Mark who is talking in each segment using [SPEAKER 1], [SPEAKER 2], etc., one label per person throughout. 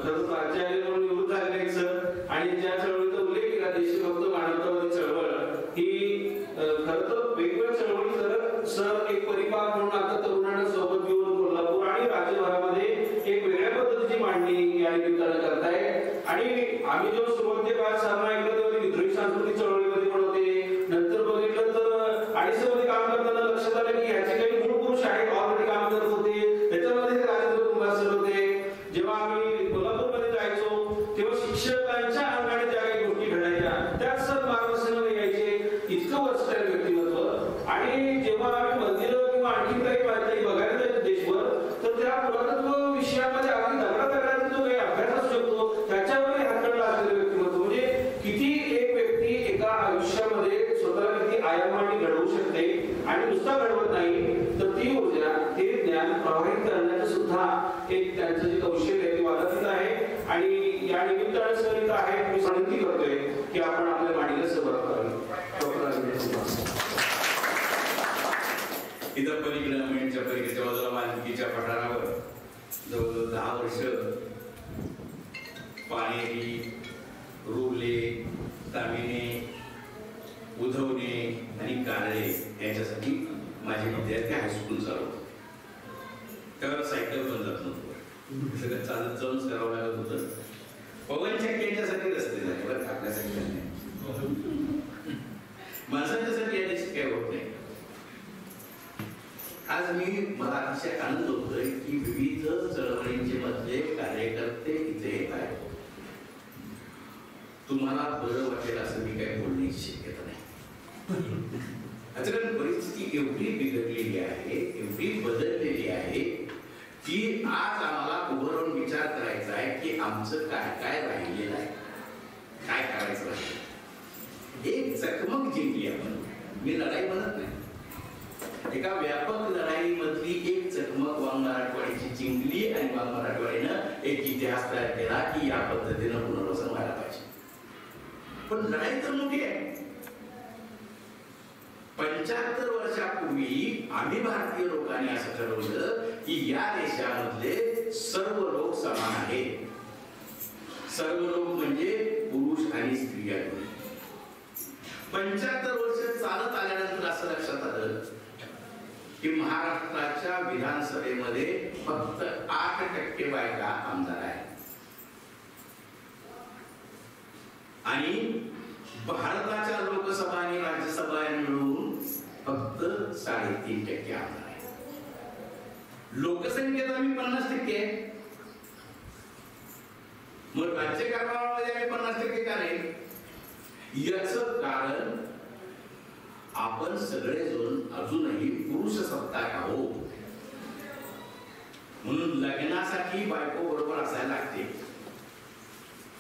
[SPEAKER 1] खरं प्राचार्य म्हणून निवृत्त झालेले आहेत सर, आणि ज्या चळवळीचा उल्लेख केला देशभक्त मानवतावादी चळवळ, ही खरं तर वेगवेगळ्या चळवळी सर एक परिपाक म्हणून आता तरुणांना सोबत घेऊन कोल्हापूर आणि राज्यभरामध्ये एक वेगळ्या पद्धतीची मांडणी या निमित्तानं करताय. आणि आम्ही जेव्हा सुरुवातीच्या काळात सामना ऐकलं तेव्हा विद्रोही सांस्कृतिक चळवळीमध्ये पण होते. नंतर बघितलं तर अडीचमध्ये काम करताना लक्षात आलं की ह्याचे काही मूळ पुरुष आहेत, ऑलरेडी काम करत होते, त्याच्यामध्ये राजेंद्र कुंभारसर होते. जेव्हा आम्ही कोल्हापूरमध्ये जायचो तेव्हा शिक्षकांच्या अंगाने ज्या काही गोष्टी घडायच्या त्याच सर मार्गदर्शनाला यायचे, इतकं वर्षाचं व्यक्तिमत्व. आणि जेव्हा आम्ही मंदिरं किंवा आणखी काही बघायला जायचं देशभर, तर त्या पुरातत्व विषयामध्ये अगदी दगडादगडाचा जो काही अभ्यास असू शकतो त्याच्यावर हातखंड असलेलं व्यक्तिमत्व. म्हणजे किती एक व्यक्ती एका आयुष्यामध्ये स्वतःला किती आयामाने घडवू शकते, आणि नुसता घडवत नाही तर ती ऊर्जा, ते ज्ञान प्रवाहित करण्याचं सुद्धा एक त्यांचं जे कौशल्य आहे ते वादातीत आहे. आणि या निमित्ताने सर इथं आहेत, मी विनंती करतोय की आपण आपल्या मांडीला सहभाग करावी.
[SPEAKER 2] इथं पलीकडे मेणच्या पलीकडच्या बाजूला वाल्मिकीच्या पठारावर जवळजवळ 10 वर्ष पाणेरी, रोले, तामिने, उधवणे आणि कारळे यांच्यासाठी माझे विद्यार्थी हायस्कूल चालवतो. त्यावर सायकल पण जात नव्हतं, सगळं चालत जाऊनच करावं लागत होतं. पवनचक्की यांच्यासाठी रस्ते झाले बरं, आपल्यासाठी नाही, माणसांच्यासाठी या देशात काय होत नाही. आज मला अतिशय आनंद होतोय की विविध चळवळींचे मधले कार्यकर्ते इथे आहेत. तुम्हाला बरं वाटेल असं मी काही बोलण्याची शक्यता नाही. कारण परिस्थिती एवढी बिघडलेली आहे, एवढी बदललेली आहे की आज आम्हाला उभं राहून विचार करायचा आहे की आमचं काय काय राहिलेलं आहे, काय करायचं आहे. एक चकमक जिंकली आपण, मी लढाई म्हणत नाही, एका व्यापक लढाईमधली एक चकमक वांग मराठवाड्याची जिंकली आणि वांग मराठवाड्यानं एक इतिहास तयार केला की या पद्धतीनं पुनर्वसन व्हायला पाहिजे. पण लढाई तर मोठी आहे. 75 वर्षापूर्वी आम्ही भारतीय लोकांनी असं ठरवलं की या देशामधले सर्व लोक समान आहेत. सर्व लोक म्हणजे पुरुष आणि स्त्रिया. 75 वर्ष चालत आल्यानंतर असं लक्षात आलं की महाराष्ट्राच्या विधानसभेमध्ये फक्त 8% बायका आमदार आहेत आणि भारताच्या लोकसभा आणि राज्यसभा मिळून फक्त 3.5% आमदार आहेत. लोकसंख्येत आम्ही 50% आहे, मग राज्यकारभारामध्ये आम्ही 50% का नाही? याचं कारण आपण सगळेजण अजूनही पुरुष सत्ताक आहोत. म्हणून लग्नासाठी बायको बरोबर असायला लागते,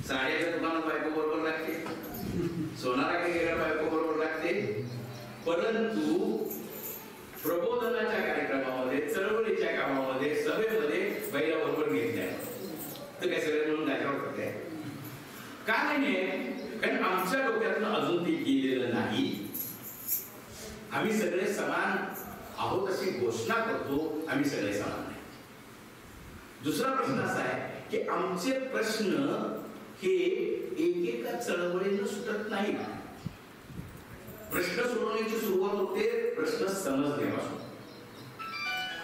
[SPEAKER 2] साड्याच्या दुकानात बायको बरोबर लागते, सोनारा केलेल्या बायको बरोबर लागते. परंतु प्रबोधनाच्या कार्यक्रमामध्ये, चळवळीच्या कामामध्ये, सभेमध्ये बाईला बरोबर घेतल्या तर काय सगळे म्हणून त्याच्यावर होते का नाही? कारण आमच्या डोक्यातून अजून ते गेलेलं नाही. आम्ही सगळे समान आहोत अशी घोषणा करतो, आम्ही सगळे समान नाही. दुसरा प्रश्न असा आहे की आमचे प्रश्न हे एकेका चळवळीनं सुटत नाही. प्रश्न सोडवण्याची सुरुवात होते प्रश्न समजण्यापासून,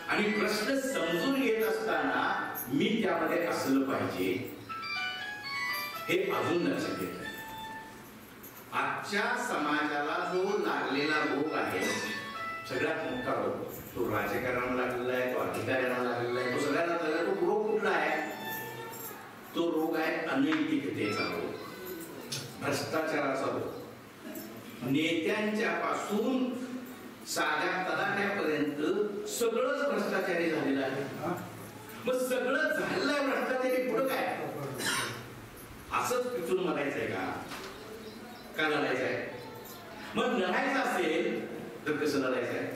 [SPEAKER 2] आणि प्रश्न समजून घेत असताना मी त्यामध्ये असलं पाहिजे हे अजून लक्षात घेतलं. आजच्या समाजाला जो लागलेला रोग आहे, सगळ्यात मोठा रोग, तो राजकारणाला लागलेला आहे, तो अधिकाऱ्यांना लागलेला आहे, तो सगळ्यांना लागलेला. तो रोग कुठला आहे? तो रोग आहे अनैतिकतेचा रोग, भ्रष्टाचाराचा रोग. नेत्यांच्या पासून साध्या तलाट्यापर्यंत सगळंच भ्रष्टाचारी झालेलं आहे. मग सगळं झालेलं आहे भ्रष्टाचारी, पुढं काय? असंच पिचून म्हणायचंय का लढायचंय? मग लढायचं असेल तर कसं लढायचंय?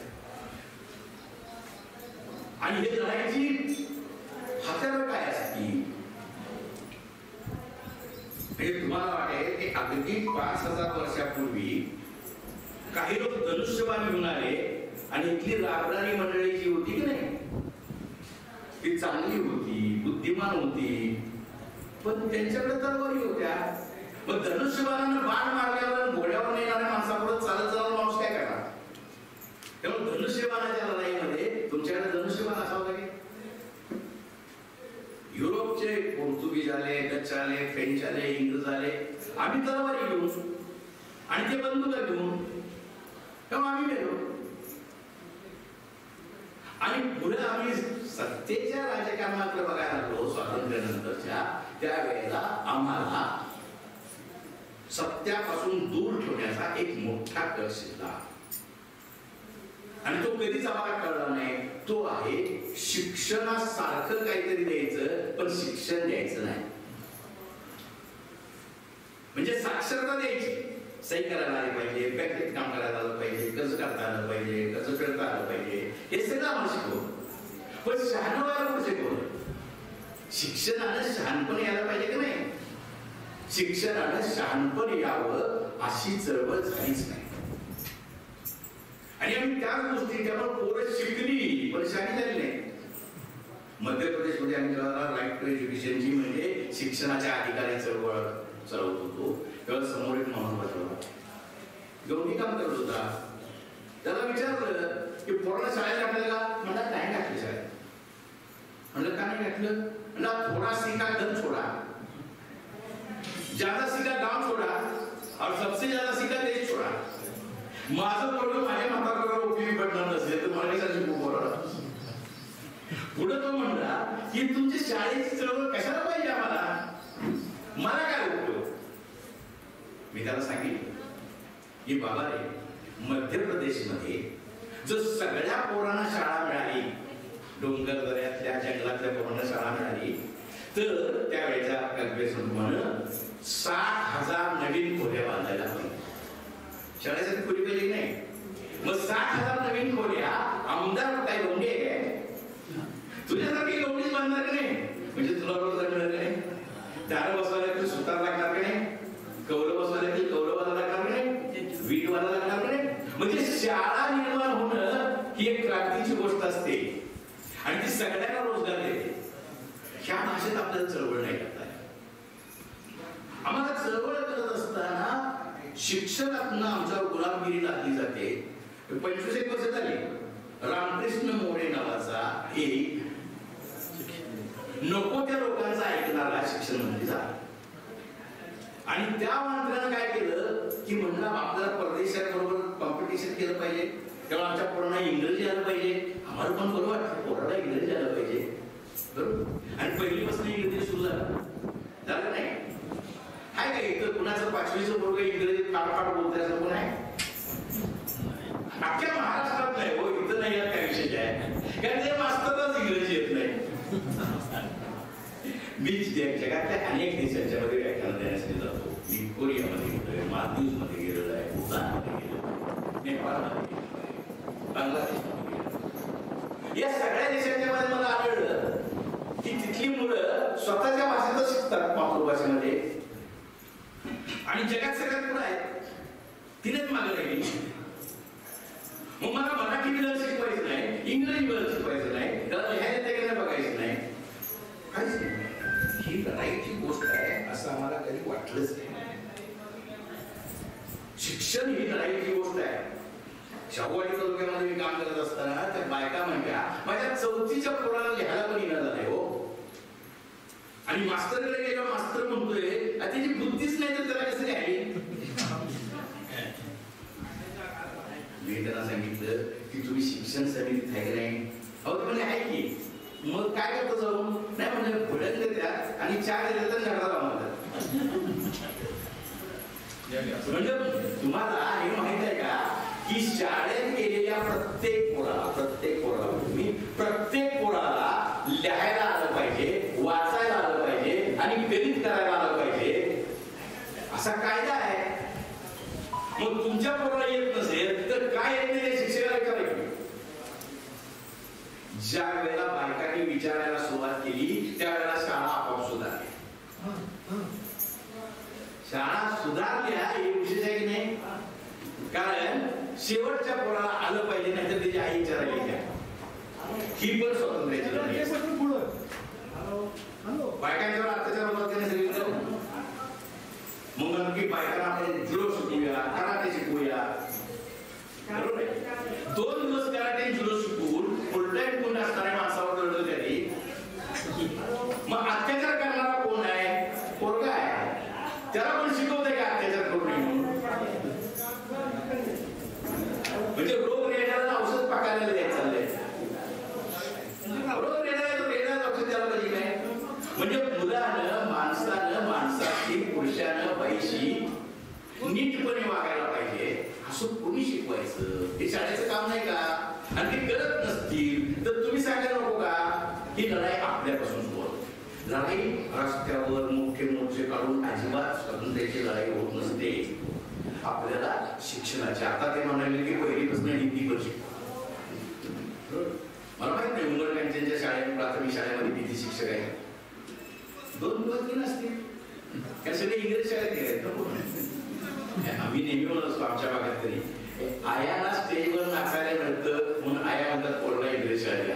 [SPEAKER 2] आणि हे लढायची हत्यारं काय असतील? तुम्हाला वाटेल की अगदी 5000 वर्षापूर्वी काही लोक धनुष्यबाण घेऊन आले आणि इथली राबणारी मंडळी जी होती की नाही, ती चांगली होती, बुद्धिमान होती, पण त्यांच्याकडे तलवारी होत्या. मग धनुष्यबाणानं बाण मारल्यावर घोड्यावर येणाऱ्या माणसापुढे चालत जाणारा माणूस काय करणार? त्यामुळे धनुष्यबाणाच्या लढाईमध्ये तुमच्याकडे धनुष्यबाण असावं लागेल. युरोपचे पोर्तुगीज आले, डच आले, फ्रेंच आले, इंग्रज आले, आम्ही तलवारी घेऊन आणि ते बंदुका घेऊन तेव्हा आम्ही गेलो आणि पुढे आम्ही सत्तेच्या राजकारणाकडे बघायला लागलो. स्वातंत्र्यानंतरच्या त्यावेळेला आम्हाला सत्यापासून दूर ठेवण्याचा एक मोठा कल शिकला आणि तो कधीच आम्हाला कळला नाही. तो आहे शिक्षणासारखं काहीतरी द्यायचं पण शिक्षण द्यायचं नाही. म्हणजे साक्षरता द्यायची, सही करायला आली पाहिजे, बँकेत काम करायला आलं पाहिजे, कर्ज काढता आलं पाहिजे, कर्ज फेडता आलं पाहिजे, हे सगळं आम्हाला शिकवलं. पण शहाणं व्हायला कुठे शिकवलं? शिक्षणानं शहाणपण यायला पाहिजे की नाही? शिक्षणानं शहाणपण यावं अशी चळवळ झालीच नाही. आणि आम्ही त्याच गोष्टी त्यामुळे पोरं शिकली पण शहाणी झाली नाही. मध्य प्रदेशमध्ये आम्ही राईट टू एज्युकेशनची म्हणजे शिक्षणाच्या अधिकारी चळवळ चालवत होतो. तेव्हा समोर एक माणूस बसला, गवंडी काम करत होता. त्याला विचारलं की पोराला शाळेत घातलं का? म्हणला नाही घातलं शाळेत. म्हणलं का नाही घातलं? म्हणला थोडा सीखा धन छोड़ा, ज्यादा सीखा गांव छोड़ा और सबसे ज्यादा सीखा देश छोड़ा. माझं पोरगं माझ्या म्हाताऱ्याला उपयोगी पडणार नसेल तर मला कशाची बोलवणार? पुढे तो म्हणला की तुमची शाळेची चळवळ कशाला पाहिजे आम्हाला? मला काय उपयोग? मी त्याला सांगितलं की बाबा रे, मध्य प्रदेशमध्ये जर सगळ्या पोरांना शाळा मिळाली, डोंगर दऱ्यातल्या जंगलातल्या पोरांना शाळा मिळाली तर त्यावेळेच्या कल्पनेचं म्हणून 60,000 नवीन खोल्या बांधायला पाहिजे. शाळेसाठी खोली पाहिजे नाही. मग 60,000 नवीन खोल्या आमदार काय गवंडी आहे काय? तुझ्यासारखी गवंडीच बांधणार का नाही? म्हणजे तुला रोजगार मिळणार नाही. दार बसवायला की सुतार लागणार का नाही? कौल बसवायला की कौलवाला लागणार का नाही? वीटवाला लागणार का नाही? म्हणजे शाळा निर्माण होणं ही एक क्रांतीची गोष्ट असते आणि ती सगळ्यांना रोजगार देते. ह्या भाषेत आपल्याला चळवळ नाही करता येत. आम्हाला चळवळ करत असताना शिक्षणातनं आमच्यावर गुलामगिरी लादली जाते. 25 वर्ष झाली. रामकृष्ण मोरे नावाचा एक नको त्या लोकांचा ऐकणारा शिक्षण मंत्री झाला आणि त्या मंत्र्यानं काय केलं की म्हणलं आपल्याला परदेशाबरोबर कॉम्पिटिशन केलं पाहिजे, तेव्हा आमच्या पोरांना इंग्रजी आलं पाहिजे. आम्हाला पण बरोबर वाटतं पोराला इंग्रजी आलं पाहिजे, बरोबर. आणि पहिलीपासून इंग्रजी सुरू झालं नाही. हाय काय इथं कुणाचं 5वीचं पोरगं इंग्रजीत काढ बोलतोय असं कोण आहे? अख्ख्या महाराष्ट्रात नाही हो, इथं नाही. यात काय विशेष आहे? कारण ते मास्तरच इंग्रजी येत नाही. मी जगातल्या अनेक देशांच्या मध्ये व्याख्यान देण्यासाठी जातो. मी कोरियामध्ये गेलोय, मालदीव्स मध्ये गेलेलो आहे, भूतानमध्ये गेलो, नेपाळमध्ये गेलो, बांगलादेशमध्ये गेलो. या सगळ्या देशांच्या मध्ये मला आढळलं की तिथली मुलं स्वतःच्या भाषेतच शिकतात, मातृभाषेमध्ये. आणि जगात सगळ्यात पुढे आहेत, तिनेच मागे राहिली. मग मला मराठी मिळत शिकवायचं नाही, इंग्रजी मिळत शिकवायचं नाही, त्याला लिहायला त्याकडे बघायचं नाही, काहीच नाही. ही लढाईची गोष्ट आहे असं आम्हाला कधी वाटलंच नाही. शिक्षण ही लढाईची गोष्ट आहे. शाहूवाडी तालुक्यामध्ये मी काम करत असताना त्या बायका म्हणल्या माझ्या 4थीच्या पोराला लिहायला पण येणार नाही हो. आणि मास्तरकडे गेलो, मास्तर म्हणतोय त्याची बुद्धीच नाही तर त्याला कसं लिहायली? मी त्यांना सांगितलं की तुम्ही शिक्षण समितीत आहे की नाही? अहो म्हणजे आहे की. मग काय करतो जाऊन? नाही म्हणजे भडक देतात आणि चहा देतात तर झगडा लावतात. म्हणजे तुम्हाला हे माहित आहे का की शाळेत गेलेल्या प्रत्येक पोराला तुम्ही प्रत्येक पोराला लिहायला आलं पाहिजे, वाचायला आलं पाहिजे आणि गणित करायला आलं पाहिजे असा कायदा आहे. मग तुमच्या पोराला येत नसेल तर काय येत नाही शिक्षकाला विचारायचं. ज्या वेळेला बायकांनी विचारायला सुरुवात केली त्यावेळेला शाळा आपोआप सुधारली. शाळा सुधारल्या हे विशेष आहे की नाही? कारण शेवटच्या पोराला आलं पाहिजे नाही तर त्याची आई विचारायला घ्या. ही पण स्वातंत्र्याची लढाई. बायकांच्यावर अत्याचार होतात की बायकांना आपण जुडो शिकूया, कराटे शिकूया, बरोबर आहे. 2 दिवस कराटे जुडो शिकून फुलटाईम कोण असणाऱ्या माणसावर लढलं तरी मग अत्याचार करणारा कोण आहे? पोरगा आहे. त्याला पण शिकवतंय का अत्याचार करू नये म्हणून? म्हणजे रोग रेड्याला औषध पाकायला द्यायचं चाललंय. रोग रेड्याला औषध द्यायला पाहिजे काय? म्हणजे मुलानं माणसाची पुरुषानं बाईशी नीटपणे वागायला पाहिजे असं कोणी शिकवायचं? हे शाळेचं काम नाही का? आणि ते करत नसतील तर तुम्ही सांगायला नको का ही लढाई आपल्यापासून सुरू होते. लढाई रस्त्यावर मोठे मोर्चे काढून अजिबात स्वातंत्र्याची लढाई होत नसते. आपल्याला शिक्षणाची, आता ते म्हणाले की पहिलीपासून हिंदी पण शिकवा. मला माहित नाही उंबरकांच्या शाळेत, प्राथमिक शाळेमध्ये किती शिक्षक आहेत. 2 दिवस 3 असतील. त्या सगळे इंग्रजी शाळेत गेले. आम्ही नेहमी म्हणत असतो आमच्या भागात तरी आयाला स्टेजवर नाचायला मिळतं म्हणून आया म्हणतात पोरला इंग्रजी शाळेला.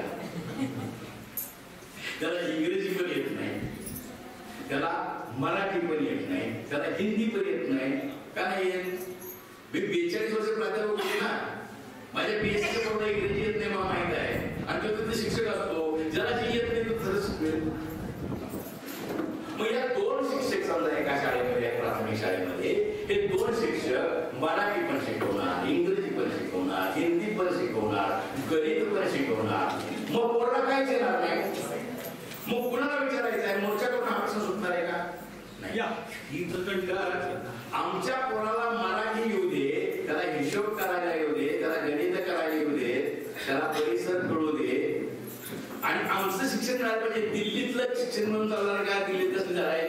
[SPEAKER 2] त्याला इंग्रजी पण येत नाही, त्याला मराठी पण येत नाही, त्याला हिंदी पण येत नाही. का नाही येत? मी 42 वर्ष प्राध्यापक होते ना. माझ्या पीएचडीचं पोरला इंग्रजी येत नाही मला माहित आहे. आणि तो तिथे शिक्षक असतो, ज्याला जे येत नाही तो खरंच शिकवेल. मग या 2 शिक्षक समजा एका शाळेमध्ये, प्राथमिक शाळेमध्ये, हे 2 शिक्षक मराठी पण शिकवणार, इंग्रजी पण शिकवणार, हिंदी पण शिकवणार, गणित पण शिकवणार. मग पोराला काहीच येणार नाही. मग कुणाला विचारायचं आहे? मोर्चाकडून हा प्रश्न सुटणार आहे का? नाही. आमच्या पोराला मराठी येऊ दे, त्याला हिशोब करायला येऊ दे, त्याला गणित करायला येऊ दे, त्याला परिसर कळू दे. आणि आमचं शिक्षण मिळालं पाहिजे. दिल्लीतलं शिक्षण म्हणून चालणार का? दिल्लीत कसली झाड आहे,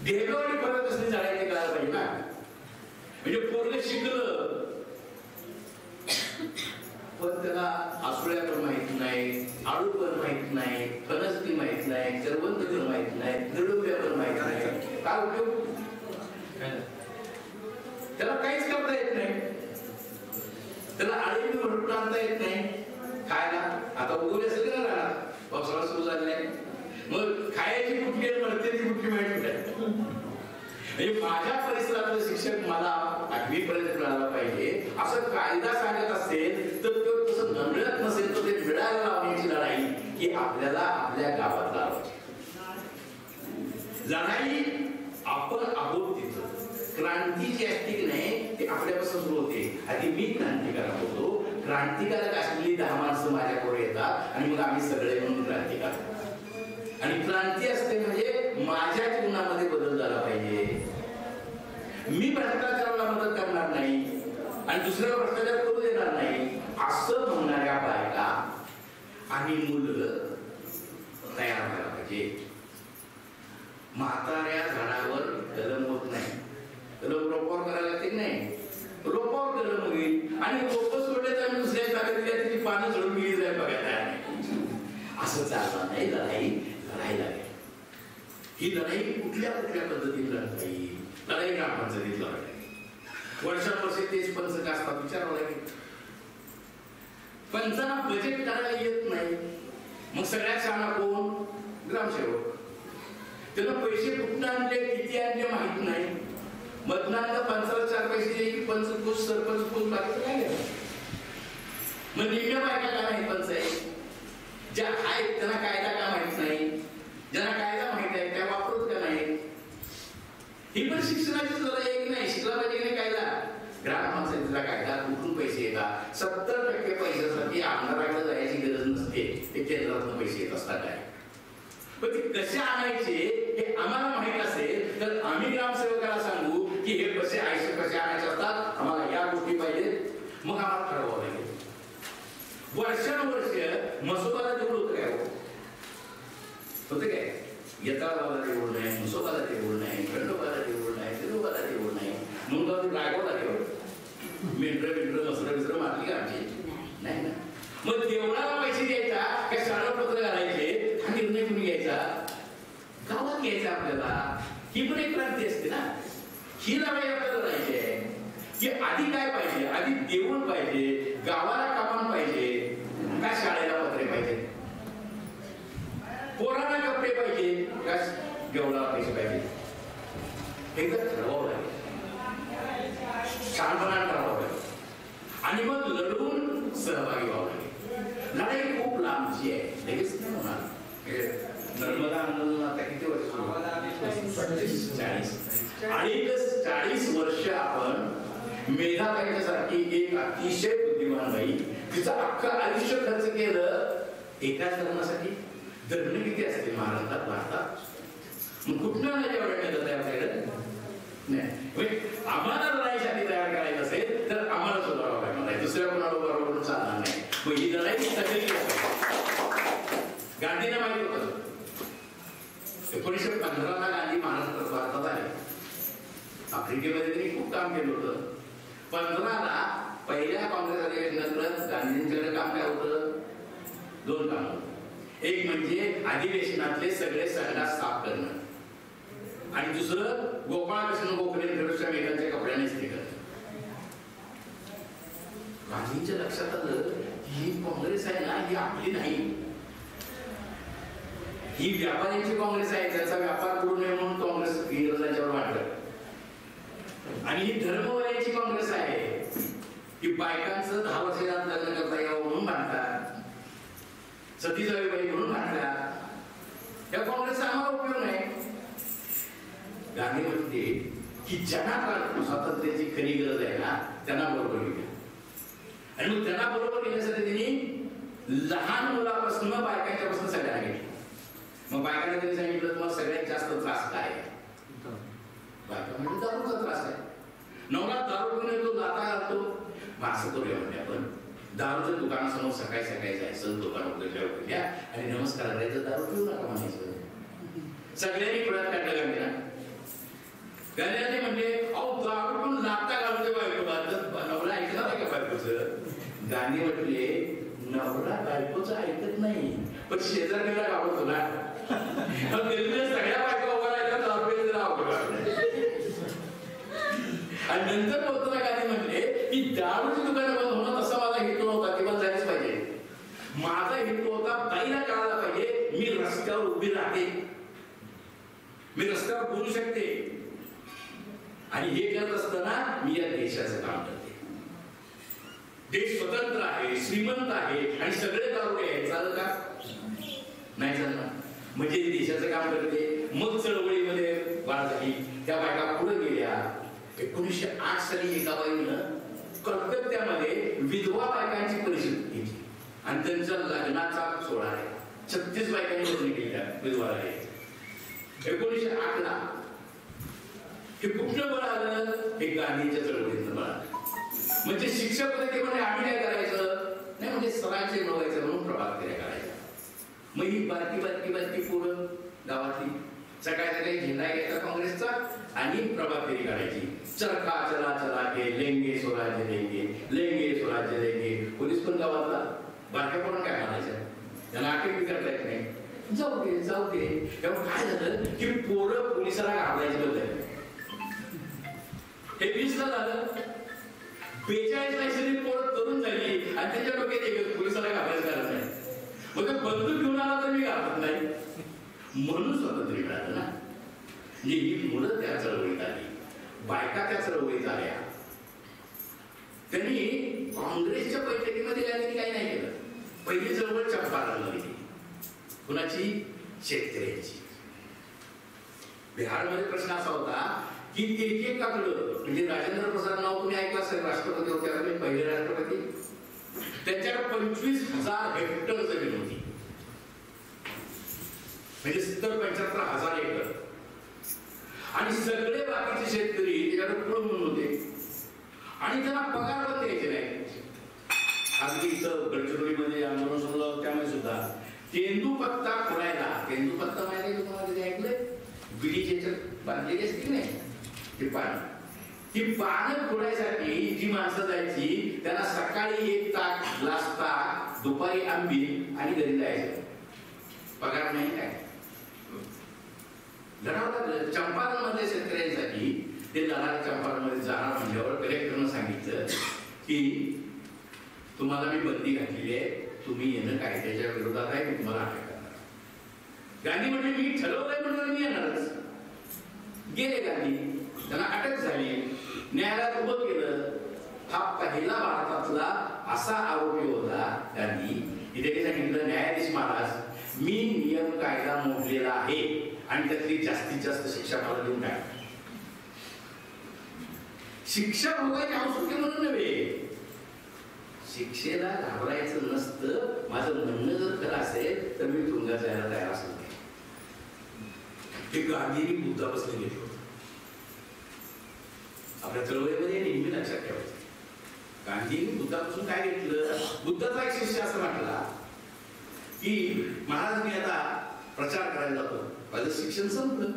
[SPEAKER 2] देहगाव आणि परत कसली झाड आहे ते कळायला पाहिजे ना. म्हणजे पोरग शिकलं पण त्याला आसुळ्या पण माहित नाही, आळू पण माहित नाही, फणसती माहित नाही, करवंद पण माहित नाही, निडुंब्या पण माहित नाही. काय उपयोग? त्याला काहीच करता येत नाही. त्याला आळी भरून आणता येत नाही खायला. आता उगवले असेल ना राहणार, पावसाळा सुरू झालेला आहे. मग खायची कुठली पडते ती कुठली माहिती नाही. म्हणजे माझ्या परिसरातलं शिक्षक मला 8वी पर्यंत मिळाला पाहिजे असं कायदा सांगत असेल तर तो तसं मिळत नसेल तर ते मिळायला लावण्याची लढाई ही आपल्याला आपल्या गावात लावायची लढाई. आपण आहोत तिथं. क्रांती जी असते की नाही ती आपल्यापासून सुरू होते. आधी मी क्रांतिकारक होतो. क्रांतिकारक असलेली 10 माणसं माझ्याकडे येतात आणि मग आम्ही सगळे म्हणून क्रांतिकारक. आणि क्रांती असते म्हणजे माझ्या जीवनामध्ये बदल झाला पाहिजे. मी भ्रष्टाचाराला मदत करणार नाही आणि दुसऱ्याला भ्रष्टाचार करू देणार नाही असं म्हणणाऱ्या बायका आणि मुलं तयार व्हायला पाहिजे. म्हाताऱ्या झाडावर कलम होत नाही. कलम रोपावर करायला लागते नाही. रोपावर कलम होईल आणि रोप सोडले तर आम्ही दुसऱ्या जागेत दिल्या त्याची पानं चढून गेली जाईल बघायला नाही. असं चालणार नाही. लढाई लागेल. ही लढाई कुठल्या पद्धतीने लढाई? लढाई ग्रामपंचायतीत लढाई. वर्षानुवर्षे तेच पंच का असतात विचारावं लागेल. पंचांना बजेट करायला येत नाही. मग सगळ्यात शहाणा कोण? ग्रामसेवक. त्यांना पैसे कुठं आणले किती आणले माहित नाही. मतदानाला पंचाला 4 पैसे दिले की पंच खुश, सरपंच खुश, बाकीचं काय नाही. मग नेमक्या बायका का नाही पंचायत? ज्या आहेत त्यांना कायदा का माहित नाही? ज्यांना कायदा माहित आहे त्या वापरत का नाही? ही पण शिक्षणाची लढाई एक नाही. शिकला पाहिजे की कायदा. ग्रामपंचायतीचा कायदा कुठून पैसे येतात? 70% पैशासाठी आमदाराकडे जायची गरज नसते. ते केंद्रातून पैसे येत असतात. काय पण ते कसे आणायचे हे आम्हाला माहित असेल तर आम्ही ग्रामसेवकाला सांगू की हे कसे आणायचे असतात, आम्हाला या गोष्टी पाहिजेत. मग आम्हाला ठरवावं लागेल. वर्षानुवर्ष मसोबाला तेवढं होतं काय होतं काय? येताळाला तेवढं नाही, मसोबाला तेवढं नाही, खंडोबाला तेवढं नाही, तिरुबाला तेवढं नाही, म्हणून रायगडला तेवढं मेंढरं मसरं मारली का आमची नाही ना. मग देवळाला पैसे द्यायचा काय शाळा पत्र घालायचे हा निर्णय कुणी घ्यायचा? गावात घ्यायचा आपल्याला. ही पण एक क्रांती असते ना. ही लढाई आपल्याला लढायची आहे की आधी काय पाहिजे? आधी देऊळ पाहिजे, गावाला कामान पाहिजे, का शाळेला पत्रे पाहिजे, पोरांना कपडे पाहिजे, का देवळाला पैसे पाहिजे. एकदा ठरवावं लागेल.
[SPEAKER 3] छानपणाने ठरवलं आणि मग लढून सहभागी व्हावं लागेल. लढाई खूप लांबची आहे, लगेच नाही होणार. नर्मदा आंदोलन आता किती वर्ष? 40. आणि 40 वर्ष आपण मेधाताईच्यासारखी एक अतिशय बुद्धिमान बाई, तिचं अख्खं आयुष्य खर्च केलं एकाच धर्मासाठी. धर्म किती असतील महाराष्ट्रात, भारतात? मग कुठनं नाही एवढ्या मेधा तयार केलं नाही. आम्हाला लढाईसाठी तयार करायचं असेल तर आम्हाला सुधारावं लागणार आहे, दुसऱ्या कोणाला बरोबर चालणार नाही. मग ही लढाई सगळी गांधींना माहित होतं. 1915ला गांधी महाराष्ट्रात भारतात आले. आफ्रिकेमध्ये त्यांनी खूप काम केलं होतं. 15ला पहिल्या काँग्रेस अधिवेशनात गांधींच्याकडे काम काय होतं? 2 काम होतं. एक म्हणजे अधिवेशनातले सगळे संडास साफ करणं आणि दुसरं गोपाळकृष्ण गोखले दररोजच्या मेघांच्या कपड्याने इस्त्री करणं. गांधींच्या लक्षात आलं ही काँग्रेस आहे ना, ही आपली नाही, ही व्यापाऱ्यांची काँग्रेस आहे. त्याचा व्यापार करू नये म्हणून काँग्रेस इंग्रजांच्यावर वाढलं. आणि ही धर्मवाल्यांची काँग्रेस आहे, की बायकांचं 10 वर्षात लग्न करता यावं म्हणून मानतात, सती जावी बाई म्हणून मानतात. या काँग्रेसचा आम्हाला उपयोग नाही. गांधी म्हणते की ज्यांना स्वातंत्र्याची खरी गरज आहे ना त्यांना बरोबर घेऊया. आणि मग त्यांना बरोबर घेण्यासाठी त्यांनी लहान मुलापासून बायकांच्या पासून सगळ्यांना घेतली. मग बायकांना त्यांनी सांगितलं तुम्हाला सगळ्यात जास्त त्रास काय आहे? बायका म्हणजे दारूचा त्रास आहे. नवरा दारू पिऊन येतो, लाथा घालतो. मग असं करूया म्हणजे आपण दारूच्या दुकानासमोर सकाळी सकाळी जायचं, दुकान उघडल्या आणि नमस्कार करायचं, दारू पिऊ नका म्हणायचं. सगळ्यांनी पुढ्यात काढलं गांधीला. गांधी म्हणजे अहो दारू पिऊन लाथा घालतो बायको, नवरा ऐकणार आहे का बायकोचं? गांधी म्हटले नवरा बायकोचं ऐकत नाही पण शेजारला गावतो ना. सगळ्या बायका उभा राहिल्या दारू पिऊन अवघड. आणि नंतर बोलताना गांधी म्हणले की दारूची दुकानं बंद होणं तसा माझा हेतू नव्हता, ते बंद झालीच पाहिजे. माझा हेतू होता बाईला कळायला पाहिजे मी रस्त्यावर उभी राहते, मी रस्त्यावर बोलू शकते आणि हे करत असताना मी या देशाचं काम करते. देश स्वतंत्र आहे, श्रीमंत आहे आणि सगळे दारुडे आहेत, चालत का? नाही चालणार. म्हणजे देशाचं काम करते. मग चळवळीमध्ये वाढ झाली, त्या बायका पुढे गेल्या. 1908 साली एका बाईनं कलकत्त्यामध्ये विधवा बायकांची परिषद घेतली आणि त्यांच्या लग्नाचा सोहळा आहे. 36 बायकांनी लग्न केल्या विधवा. 1908 ला हे कुठलं बळ आलं? हे गांधीच्या चळवळीतलं बळ आलं. म्हणजे शिक्षक होते ते म्हणजे आम्ही काय करायचं नाही, म्हणजे सरांचे मिळवायचं म्हणून प्रभात फेऱ्या करायच्या. मग ही बारकी बारकी बारकी पोरं गावातली सकाळी सकाळी झेंडा घ्यायचा काँग्रेसचा आणि प्रभात फेरी काढायची. चरखा चला चला के लेंगे स्वराज्य लेंगे, लेंगे स्वराज्य लेंगे. पोलीस पण गावातला बारक्या पोरांना काय म्हणायचं, त्यांना अटक बी करता येत नाही. जाऊ दे जाऊ दे. तेव्हा काय झालं की पोरं पोलिसाला घाबरायची बदल. हे 20 ला झालं. 42 वर्षांनी पोरं तरुण झाली आणि त्याच्या डोक्यात पोलिसाला घाबरायचं कारण नाही. मग बंदूक घेऊन आला तर मी घाबरत नाही म्हणून स्वातंत्र्य मिळालं ना. म्हणजे ही मुलं त्या चळवळीत आली, बायका त्या चळवळीत आल्या. त्यांनी काँग्रेसच्या बैठकीमध्ये गांधींनी काही नाही केलं. पहिली चळवळ चंपारणमध्ये केली. कुणाची? शेतकऱ्यांची. बिहारमध्ये प्रश्न असा होता की एक काकडं म्हणजे राजेंद्र प्रसाद नाव तुम्ही ऐकलं असेल, राष्ट्रपती होते पहिले राष्ट्रपती. त्यांच्याकडे 25,000 हेक्टर जमीन होती, म्हणजे 70-75,000 एकर. आणि सगळे बाकीचे शेतकरी त्याच्याकडे पळून होते आणि त्यांना पगार पण द्यायचे नाही. अगदी इथं गडचिरोलीमध्ये आंदोलन सुरू त्यामुळे सुद्धा तेंदूपत्ता खोडायला, तेंदूपत्ता माहिती तुम्हाला ऐकलंय, बिडीचे बांधलेली असतील नाही ते पानं, ही पानं खोडायसाठी जी माणसं जायची त्यांना सकाळी 1 ताक ग्लास ताक, दुपारी आंबील आणि घरी जायचं. पगार नाही काय. लढावं चंपारणमध्ये शेतकऱ्यांसाठी. ते लढा चंपारणमध्ये जाणार म्हणल्यावर कलेक्टरनं सांगितलं की तुम्हाला मी बंदी घातलेली आहे, तुम्ही येणं कायद्याच्या विरोधात आहे, मी तुम्हाला अटक करणार. गांधी म्हणजे मी ठरवलंय म्हणून मी येणारच. गेले गांधी, त्यांना अटक झाली, न्यायालयात उभं केलं. हा पहिला भारतातला असा आरोपी होता गांधी की त्याने सांगितलं, न्यायाधीश महाराज मी नियम कायदा मोडलेला आहे आणि त्यातली जास्तीत जास्त शिक्षा मला देऊन टाका. शिक्षा भोगायची आवश्यकता म्हणून नव्हे, शिक्षेला घाबरायचं नसतं. माझं म्हणणं जर खरं असेल तर मी तुरुंगात जायला तयार असेल. हे गांधींनी बुद्धापासून घेतलं होतं. आपल्या चळवळीमध्ये नेहमी लक्षात ठेवायचं, गांधींनी बुद्धापासून काय घेतलं. बुद्धाचा एक शिष्य असं म्हटला की महाराज मी आता प्रचार करायला जातो, माझं शिक्षण संपलं.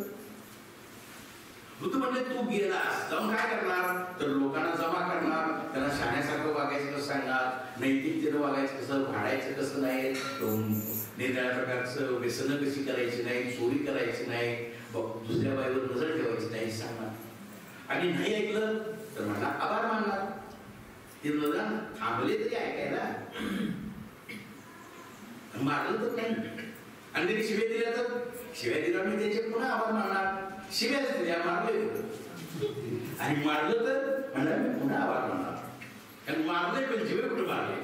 [SPEAKER 3] बुद्ध म्हणले तू गेलास जाऊन काय करणार, तर लोकांना जमा करणार, त्यांना शाण्यासारखं वागायचं कसं सांगणार, नैतिकतेनं वागायचं कसं, भाडायचं कसं नाही, निरनिराळ्या प्रकारचं व्यसनं कशी करायची नाही, चोरी करायची नाही, दुसऱ्या बाईवर नजर ठेवायची नाही सांगणार. आणि नाही ऐकलं तर म्हणा आभार मानणार. ते नजर थांबले तरी ऐकायला, मारलं तर नाही. आणि त्यांनी शिव्या दिल्या तर शिव्या दिल्या मी त्याचे पुन्हा आभार मानणार. शिव्या दिल्या मारले आणि मारलं तर म्हणणार मी पुन्हा आभार मानणार. कारण मारले पण शिवे कुठे मारले.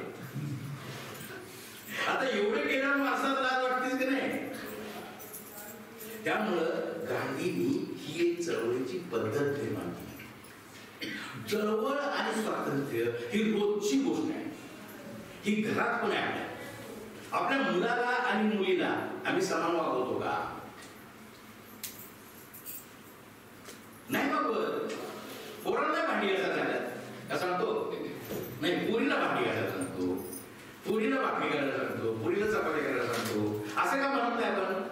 [SPEAKER 3] आता एवढं केल्यावर माणसाला लाज वाटतेच की नाही. त्यामुळं गांधींनी ही एक चळवळीची पद्धत निर्माण केली. चळवळ आणि स्वातंत्र्य ही रोजची गोष्ट आहे. ही घरात पण आहे. आपल्या मुलाला आणि मुलीला आम्ही समान वागवतो का? नाही वागवत. पोरांना भांडी घासायला सांगतात का सांगतो? नाही, पुरीला भांडी घासायला सांगतो, पुरीला भाकरी करायला सांगतो, पुरीला चपाती करायला सांगतो. असं का म्हणत नाही आपण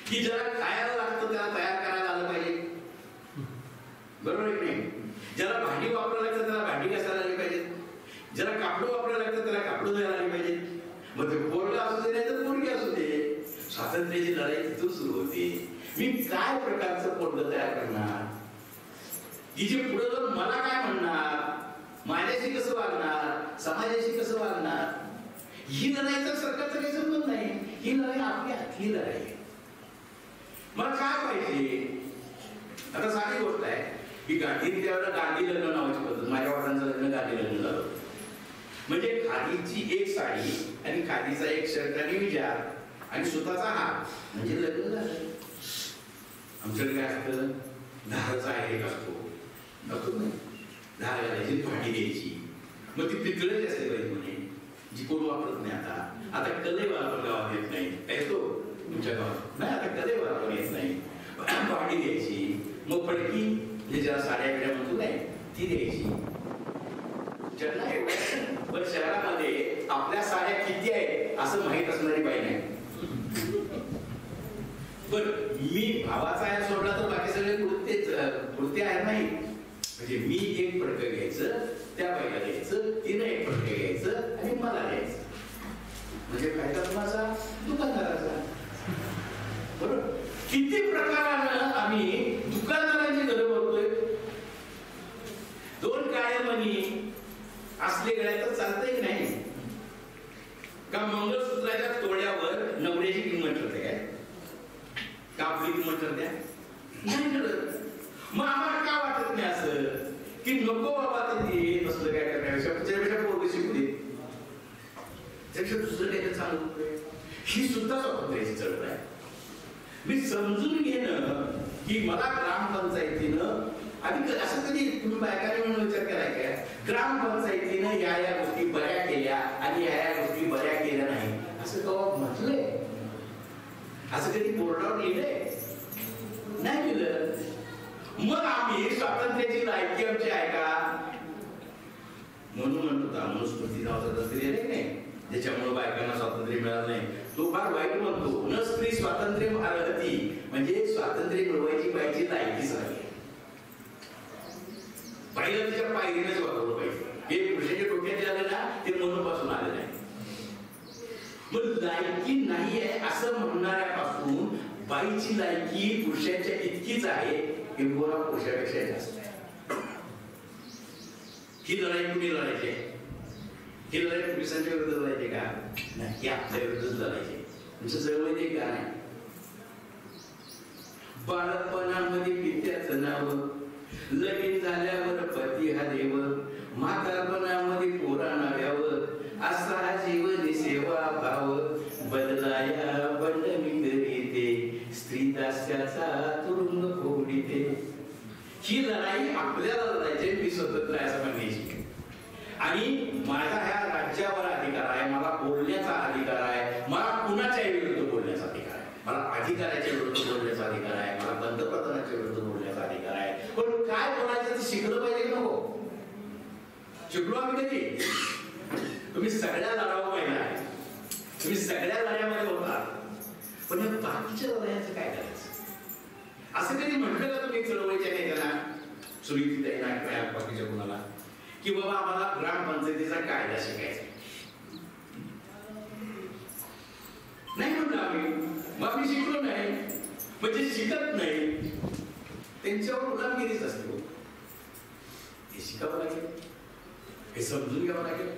[SPEAKER 3] की ज्याला खायला लागतं त्याला तयार करायला आलं पाहिजे, बरोबर आहे की नाही? ज्याला भांडी वापरायला लागतं त्याला भांडी घासायला आली पाहिजे, ज्याला कापड वापरायला लागतं त्याला कापड द्यायला आली पाहिजे. मग ते पोरगा असू दे नाही तर पोरगी असू दे, स्वातंत्र्याची लढाई तिथून सुरू होते. मी काय प्रकारचं पोरगं तयार करणार की जे पुढे जाऊन मला काय म्हणणार, माझ्याशी कसं वागणार, समाजाशी कसं वागणार. ही लढाई तर सरकारचं काही संबंध नाही. ही लढाई आपली आतली लढाई आहे. मला काय पाहिजे. आता साधी गोष्ट आहे की गांधी त्यावेळेला गांधी लग्न नावाची पद्धत, माझ्या वडिलांचं लग्न गांधी लग्न झालं. म्हणजे खादीची एक साडी आणि खादीचा एक शर्ट आणि विचार आणि स्वतःचा हात म्हणजे लग्न झालं. आमच्याकडे काय असतं, धाराचा आहे असतो नाही, धार घालायची, भांडी द्यायची. मग ती पितळेची असते पाहिजे म्हणे, जी कोण वापरत नाही. आता कलेवाला पण गावात येत नाही. येतो तुमच्या गावात नाही, आता कलेवाला पण येत नाही. भांडी द्यायची, मग फडकी म्हणजे ज्याला साड्या बिड्या म्हणतो नाही ती द्यायची. ज्यांना एवढं पण शहरामध्ये आपल्या साड्या किती आहेत असं माहित असणारी बाई नाही. पण मी भावाचा आहे सोडला तर बाकी सगळे पुरते आहे नाही. म्हणजे मी एक फडकं घ्यायचं, त्या बाईला द्यायचं, तिनं एक फडकं घ्यायचं आणि मला द्यायचं. म्हणजे फायदा माझा, दुकानदाराचा. बरोबर. किती प्रकारानं आम्ही दुकानदारांची घरं बघतोय. दोन काळे मणी असले गळ्यात तर चालतंय की नाही का? मंगळसूत्राच्या तोड्यावर नवऱ्याची किंमत ठरते काय का आपली किंमत ठरते? नाही ठरत. मग आम्हाला का वाटत नाही असं की नको बाबा ते नसलं काय करण्यापेक्षा त्याच्यापेक्षा पोरग शिकू दे, त्यापेक्षा दुसरं काय चांगलं. ही सुद्धा स्वातंत्र्याची चळवळ आहे. मी समजून घेणं की मला ग्रामपंचायतीनं आणि असं कधी तुम्ही बायकाने म्हणून विचार केलाय काय, ग्रामपंचायतीनं या गोष्टी बऱ्या केल्या आणि या गोष्टी बऱ्या केल्या नाही असं कवा म्हटलंय? असं कधी बोर्डावर लिहिलंय? नाही लिहिलं. मग आम्ही स्वातंत्र्याची लायकी आमची आहे का? म्हणून म्हणतो मनुस्मृती नावाचा दस्तरी आहे नाही, ज्याच्यामुळे बायकांना स्वातंत्र्य मिळालं नाही. तो फार वाईट म्हणतो. न स्त्री स्वातंत्र्य अर्हती, म्हणजे स्वातंत्र्य मिळवायची बाईची लायकीच आहे. बाईला तिच्या पायरीनेच वागवलं पाहिजे. हे पुरुषाच्या डोक्यात जे आलं ना ते मनापासून आलं नाही. मग लायकी नाही आहे असं म्हणणाऱ्यापासून बाईची लायकी पुरुषाच्या इतकीच आहे हे गोरा पुरुषापेक्षा जास्त आहे. ही लढाई कुणी लढायची? ही लढाई पोलिसांच्या विरुद्ध लढायची का? नाही, आपल्या विरुद्धच लढायची. तुमचं चळवळी का नाही? बाळपणामध्ये पित्याचं नाव, लगीन झाल्यावर पती हा देव, म्हातारपणामध्ये पोरा नव्यावर असा जीवन सेवा भाव बदलाया बंडमी करीते स्त्री दास्याचा तुरुंग फोडीते. ही लढाई आपल्याला लढायची, मी स्वतंत्र आहे असं म्हणायची. आणि माझा ह्या राज्यावर अधिकार आहे, मला बोलण्याचा अधिकार आहे, मला कुणाच्या विरुद्ध बोलण्याचा अधिकार आहे, मला अधिकाऱ्याच्या विरुद्ध बोलण्याचा अधिकार आहे, मला पंतप्रधानाच्या विरुद्ध बोलण्याचा अधिकार आहे. पण काय बोलायचं ते शिकलं पाहिजे नको. शिकलो आम्ही कधी? तुम्ही सगळ्या लढाऊ महिला आहे, तुम्ही सगळ्या लढ्यामध्ये होता, पण या बाकीच्या लढ्याचं काय करायचं? असं कधी म्हटलं का तुम्ही चळवळीच्या नेत्याला, सुनीतीताई नाईक बाकीच्या कुणाला, की बाबा आम्हाला ग्रामपंचायतीचा कायदा शिकायचा? नाही म्हणलं आम्ही. मग आम्ही शिकलो नाही म्हणजे शिकत नाही, त्यांच्यावर गुलामगिरीच असते. हे शिकावं लागेल, हे समजून घ्यावं लागेल.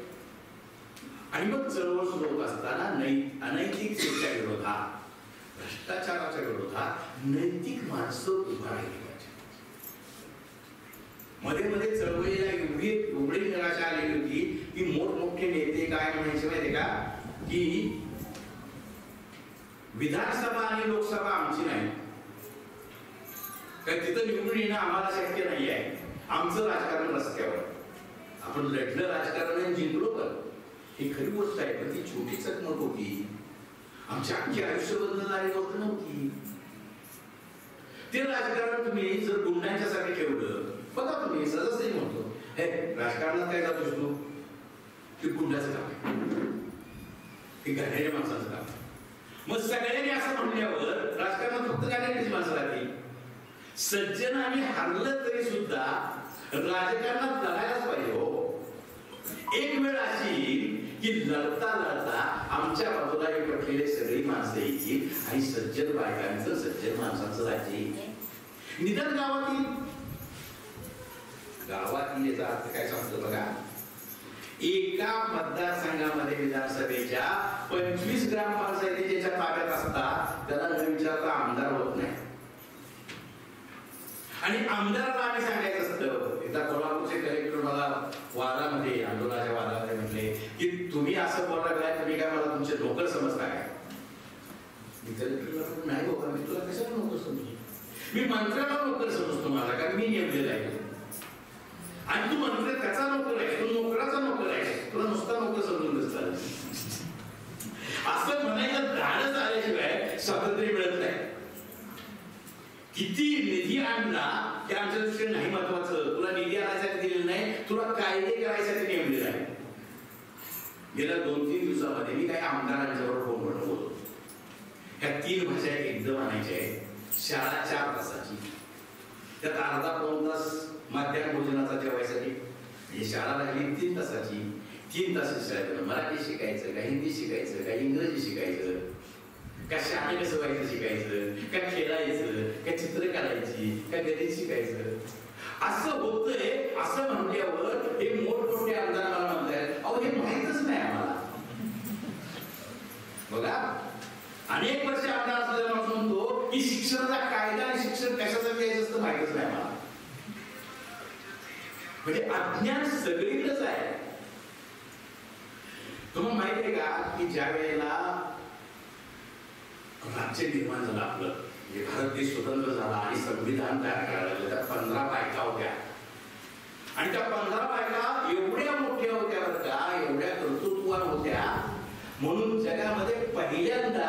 [SPEAKER 3] आणि मग चळवळ सुरू होत असताना अनैतिकतेच्या विरोधात, भ्रष्टाचाराच्या विरोधात नैतिक माणसं उभा राहिली पाहिजे. मध्ये मध्ये चळवळीला एवढी निराशा आलेली होती की मोठमोठे नेते काय म्हणायचे माहिती का, की विधानसभा आणि लोकसभा आमची नाही, कारण तिथं निवडून येणं आम्हाला शक्य नाही आहे, आमचं राजकारण रस्त्यावर. आपण लढलं राजकारण आणि जिंकलो, पण ही खरी गोष्ट आहे, पण ती छोटी चकमक होती, आमच्या अख्खी आयुष्य बदलणारी गोष्ट नव्हती. ते राजकारण तुम्ही जर गुंडांच्यासाठी ठेवलं, बघा तुम्ही सहजच म्हणतो, हे राजकारणात काय जातोस तू, ते गुंडाचं काम आहे, ते घाणेरड्या माणसाचं काम आहे. मग सगळ्यांनी असं म्हणल्यावर राजकारणात फक्त घाणेरडीच माणसं राहतील. सज्जन आम्ही हरलं तरी सुद्धा राजकारणात लढायलाच पाहिजे. हो, एक वेळ अशी की लढता लढता आमच्या बाजूला पटलेले सगळी माणसं येतील आणि सज्जन बायकांचं, सज्जन माणसांचं राज्य येईल. निदान गावातील याचा अर्थ काय सांगतो बघा, एका मतदारसंघामध्ये विधानसभेच्या 25 ग्रामपंचायती ज्याच्या ताब्यात असतात त्याला न विचारता आमदार होत नाही. आणि आमदाराला आम्ही सांगायचं असतं, एकदा कोल्हापूरचे कलेक्टर मला वादामध्ये, आंदोलनाच्या वादामध्ये म्हटले की तुम्ही असं बोलायला काय, तुम्ही काय मला तुमचे नोकर समजता काय? मी कलेक्टरला नाही बाबा, मी तुला कशाला नोकर समजू, मी मंत्र्याला नोकर समजतो माझा, कारण मी नेमलेला आहे. आणि तू मंत्री त्याचा नोकर आहे, तू नोकराचा नोकर आहे, तुला नुसता नोकर समजून नसतात. असं म्हणायचं धाडस आल्याशिवाय स्वातंत्र्य मिळत नाही. किती निधी आणला ते आमच्या दृष्टीने नाही महत्वाचं, तुला निधी आणायसाठी दिलेला नाही, तुला कायदे करायसाठी नेमलेला आहे. गेल्या 2-3 दिवसामध्ये मी काही आमदारांच्यावर फोनवर बोलतो. ह्या 3 भाषा एकदम आणायच्या आहेत. शाळा 4 तासाची, त्यात अर्धा-पाऊण तास माध्यम भोजनाचा जेवायसाठी, म्हणजे शाळा लागली 3 तासाची. 3 तास शाळेत मराठी शिकायचं का, हिंदी शिकायचं का, इंग्रजी शिकायचं का, शाळे कसं व्हायचं शिकायचं का, खेळायचं का, चित्र काढायची का, गणित शिकायचं, असं होतंय. असं म्हणल्यावर हे मोठमोठे आमदार मला म्हणतात, अहो हे माहितच नाही आम्हाला. बघा, अनेक वर्ष आमदार असलेला माणूस म्हणतो की शिक्षणाचा कायदा आणि शिक्षण कशासाठी द्यायचं असतं माहितच नाही आम्हाला. म्हणजे अज्ञान सगळीकडेच आहे. तुम्हाला माहित आहे का की ज्या वेळेला राज्य निर्माण झालं आपलं, म्हणजे भारत देश स्वतंत्र झाला आणि संविधान तयार करायला लागलं, त्या 15 बायका होत्या. आणि त्या 15 बायका एवढ्या मोठ्या होत्या बरं का, एवढ्या कर्तृत्ववान होत्या, म्हणून जगामध्ये पहिल्यांदा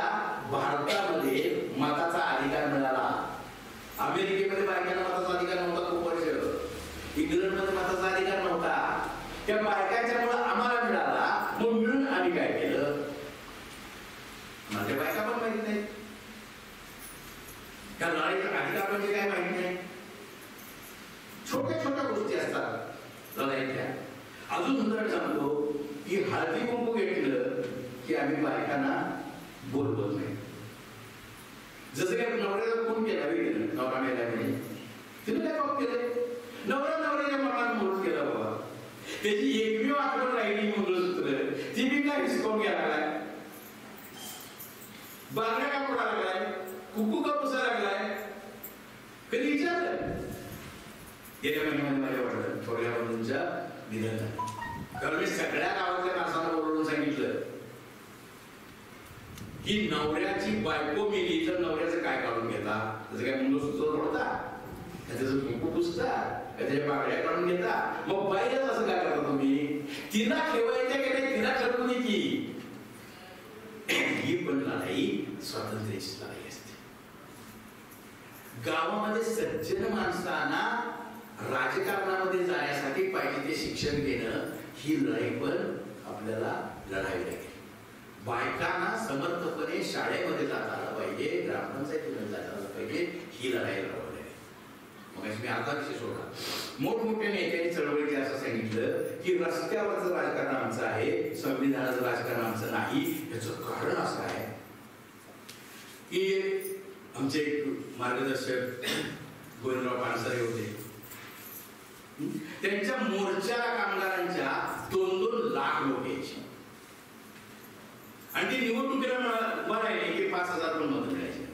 [SPEAKER 3] भारतामध्ये मताचा अधिकार मिळाला. अमेरिकेमध्ये बायकांना मताचा अधिकार नव्हता खूप वर्ष, इंग्लंडमध्ये मताचा अधिकार नव्हता. त्या बायकांच्या मुळे आम्हाला मिळाला. मग मिळून आम्ही काय केलं, माझ्या बायका पण माहित नाही, त्या लढाईचा अधिकार म्हणजे काय माहित नाही. छोट्या छोट्या गोष्टी असतात लढाईच्या. अजून उदाहरण सांगतो की हळदी कुंकू घेतलं की आम्ही बायकांना बोलवत नाही. जसं काय नवऱ्याला फोन केला, नवरा मेला म्हणजे तिने काय बाब केलं, नवऱ्याच्या मनात मोठ केला बाबा. त्याची एकवी आठवण राहिली मंगळसूत्र, ती बी काय हिसकावून घ्यायला लागलाय, बांगड्या का पडा लागलाय, कुकू का पुसा लागलाय, कधी विचारलं? गेल्या महिन्यामध्ये माझ्या वडिलांच्या निधन झालं. कारण मी सगळ्या गावातल्या माणसांना बोलवून सांगितलं की नवऱ्याची बायको मेली तर नवऱ्याचं काय काढून घेता? त्याचं काय मुलं सुचवत होता, त्याचं कुंकू पुसता, त्याच्या बागड्या काढून घेता. मग बाईलाच असं काय करता तुम्ही? तिला ठेवायच्या की नाही, तिला ठरवून दे की. ही पण लढाई स्वातंत्र्याची लढाई असते. गावामध्ये सज्जन माणसांना राजकारणामध्ये जाण्यासाठी पाहिजे ते शिक्षण घेणं, ही लढाई पण आपल्याला लढावी लागेल. बायकांना समर्थपणे शाळेमध्ये जाता आलं पाहिजे, ग्रामपंचायतीमध्ये जाता आलं पाहिजे, ही लढाई लढवली आहे. मग मी अर्धा विषय सोडला. मोठमोठ्या नेत्यांनी चळवळीत असं सांगितलं की रस्त्यावरचं राजकारण आमचं आहे, संविधानाचं राजकारण आमचं नाही. याचं कारण असं आहे की आमचे मार्गदर्शक गोविंदराव पानसरे होते, त्यांच्या मोर्चाला कामगारांच्या 2-2 लाख लोक यायचे आणि ते निवडणुकीला म्हणाले की 5,000 पण मत मिळायचे.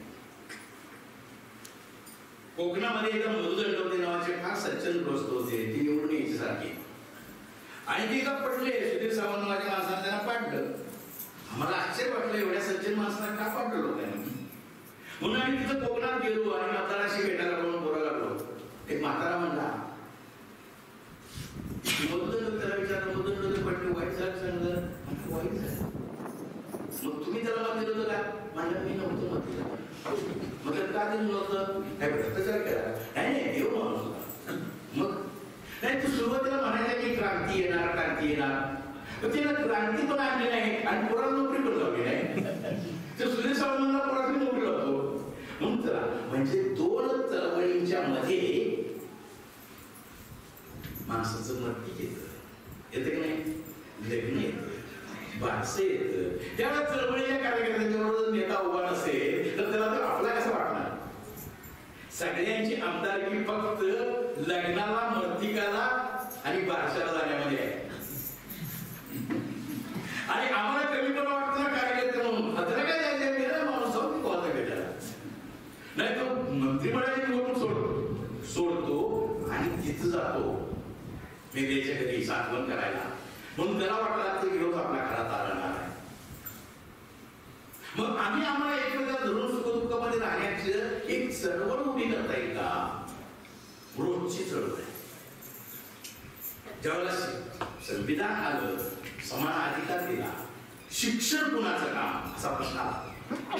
[SPEAKER 3] कोकणामध्ये एकदा मधुदंडवते नावाचे फार सज्जन ग्रस्त होते, ती निवडून यायची सारखी आणि ती का पडले. सुधीर सावंत माझ्या माणसाने त्यांना पाडलं. आम्हाला आश्चर्य वाटलं, एवढ्या सज्जन माणसाला का पाडलं लोकांनी. म्हणून आम्ही तिथं कोकणात गेलो आणि मतदाराशी भेटायला म्हणून बोलायला लागलो. एक म्हातारा म्हणला, मधुदंड त्याला विचारलं, मधुदंड पडले वाईट झालं, सांगलं वाईट झालं. मग तुम्ही त्याला मत दिलं होतं का? म्हणलं मी नव्हतं मत दिलं. मतलब का दिलं नव्हतं? काय भ्रष्टाचार केला? नाही देव माणूस होता. मग नाही, तू सुरुवातीला म्हणायला की क्रांती येणार, क्रांती येणार, पण त्याला क्रांती पण आणली नाही आणि पोराला नोकरी पण लावली नाही. तर सुधीर सावंतांना पोराला नोकरी लावतो म्हणून त्याला, म्हणजे 2 चळवळींच्या मध्ये माणसाचं मत येतं की नाही? लग्न येतं, बारसं येतं. त्यावेळेस चळवळीच्या कार्यकर्त्यांच्याबरोबर नेता उभा नसेल तर त्याला तर आपला कसं वाटणार? सगळ्यांची आमदारकी फक्त लग्नाला, मर्तिकाला आणि बारशाला जाण्यामध्ये आहे. आणि आम्हाला कमी पण वाटतं ना कार्यकर्ते म्हणून. त्याला काय जायचं गेलं माणूस जाऊन कोणाचा भेटायला नाही, तो मंत्रिमंडळाची निवडणूक सोडतो आणि तिथं जातो मेघ्याच्या घरी साठवण करायला. म्हणून त्याला वाटलं की विरोध आपल्या घरात आला नाही. मग आम्हाला एकमेकांना धरून सुखदुःखामध्ये राहण्याची एक चळवळ उभी करता येईल का? रोजची चळवळ. ज्यावेळेला संविधान आलं, समान अधिकार दिला, शिक्षण कुणाचं काम असा प्रश्न आला.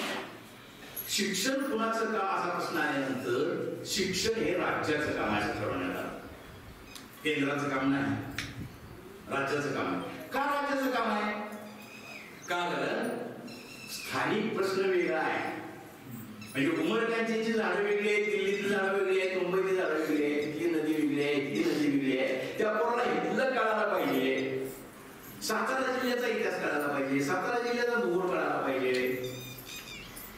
[SPEAKER 3] शिक्षण कुणाचं काम असा प्रश्न आल्यानंतर शिक्षण हे राज्याचं काम आहे ठरवण्यात आलं. केंद्राचं काम नाही, राज्याचं काम आहे. का राज्याचं काम आहे? कारण स्थानिक प्रश्न वेगळा आहे. म्हणजे उमरकांची झाडं वेगळी आहेत, दिल्लीतली झाडं वेगळी आहेत, मुंबईतली झाडं वेगळी आहेत, तिथली नदी वेगळी आहे, तिथली नदी वेगळी आहे. त्या पोराला इथलं कळायला पाहिजे. सातारा जिल्ह्याचा इतिहास कळायला पाहिजे, सातारा जिल्ह्याचा भूगोल कळायला पाहिजे.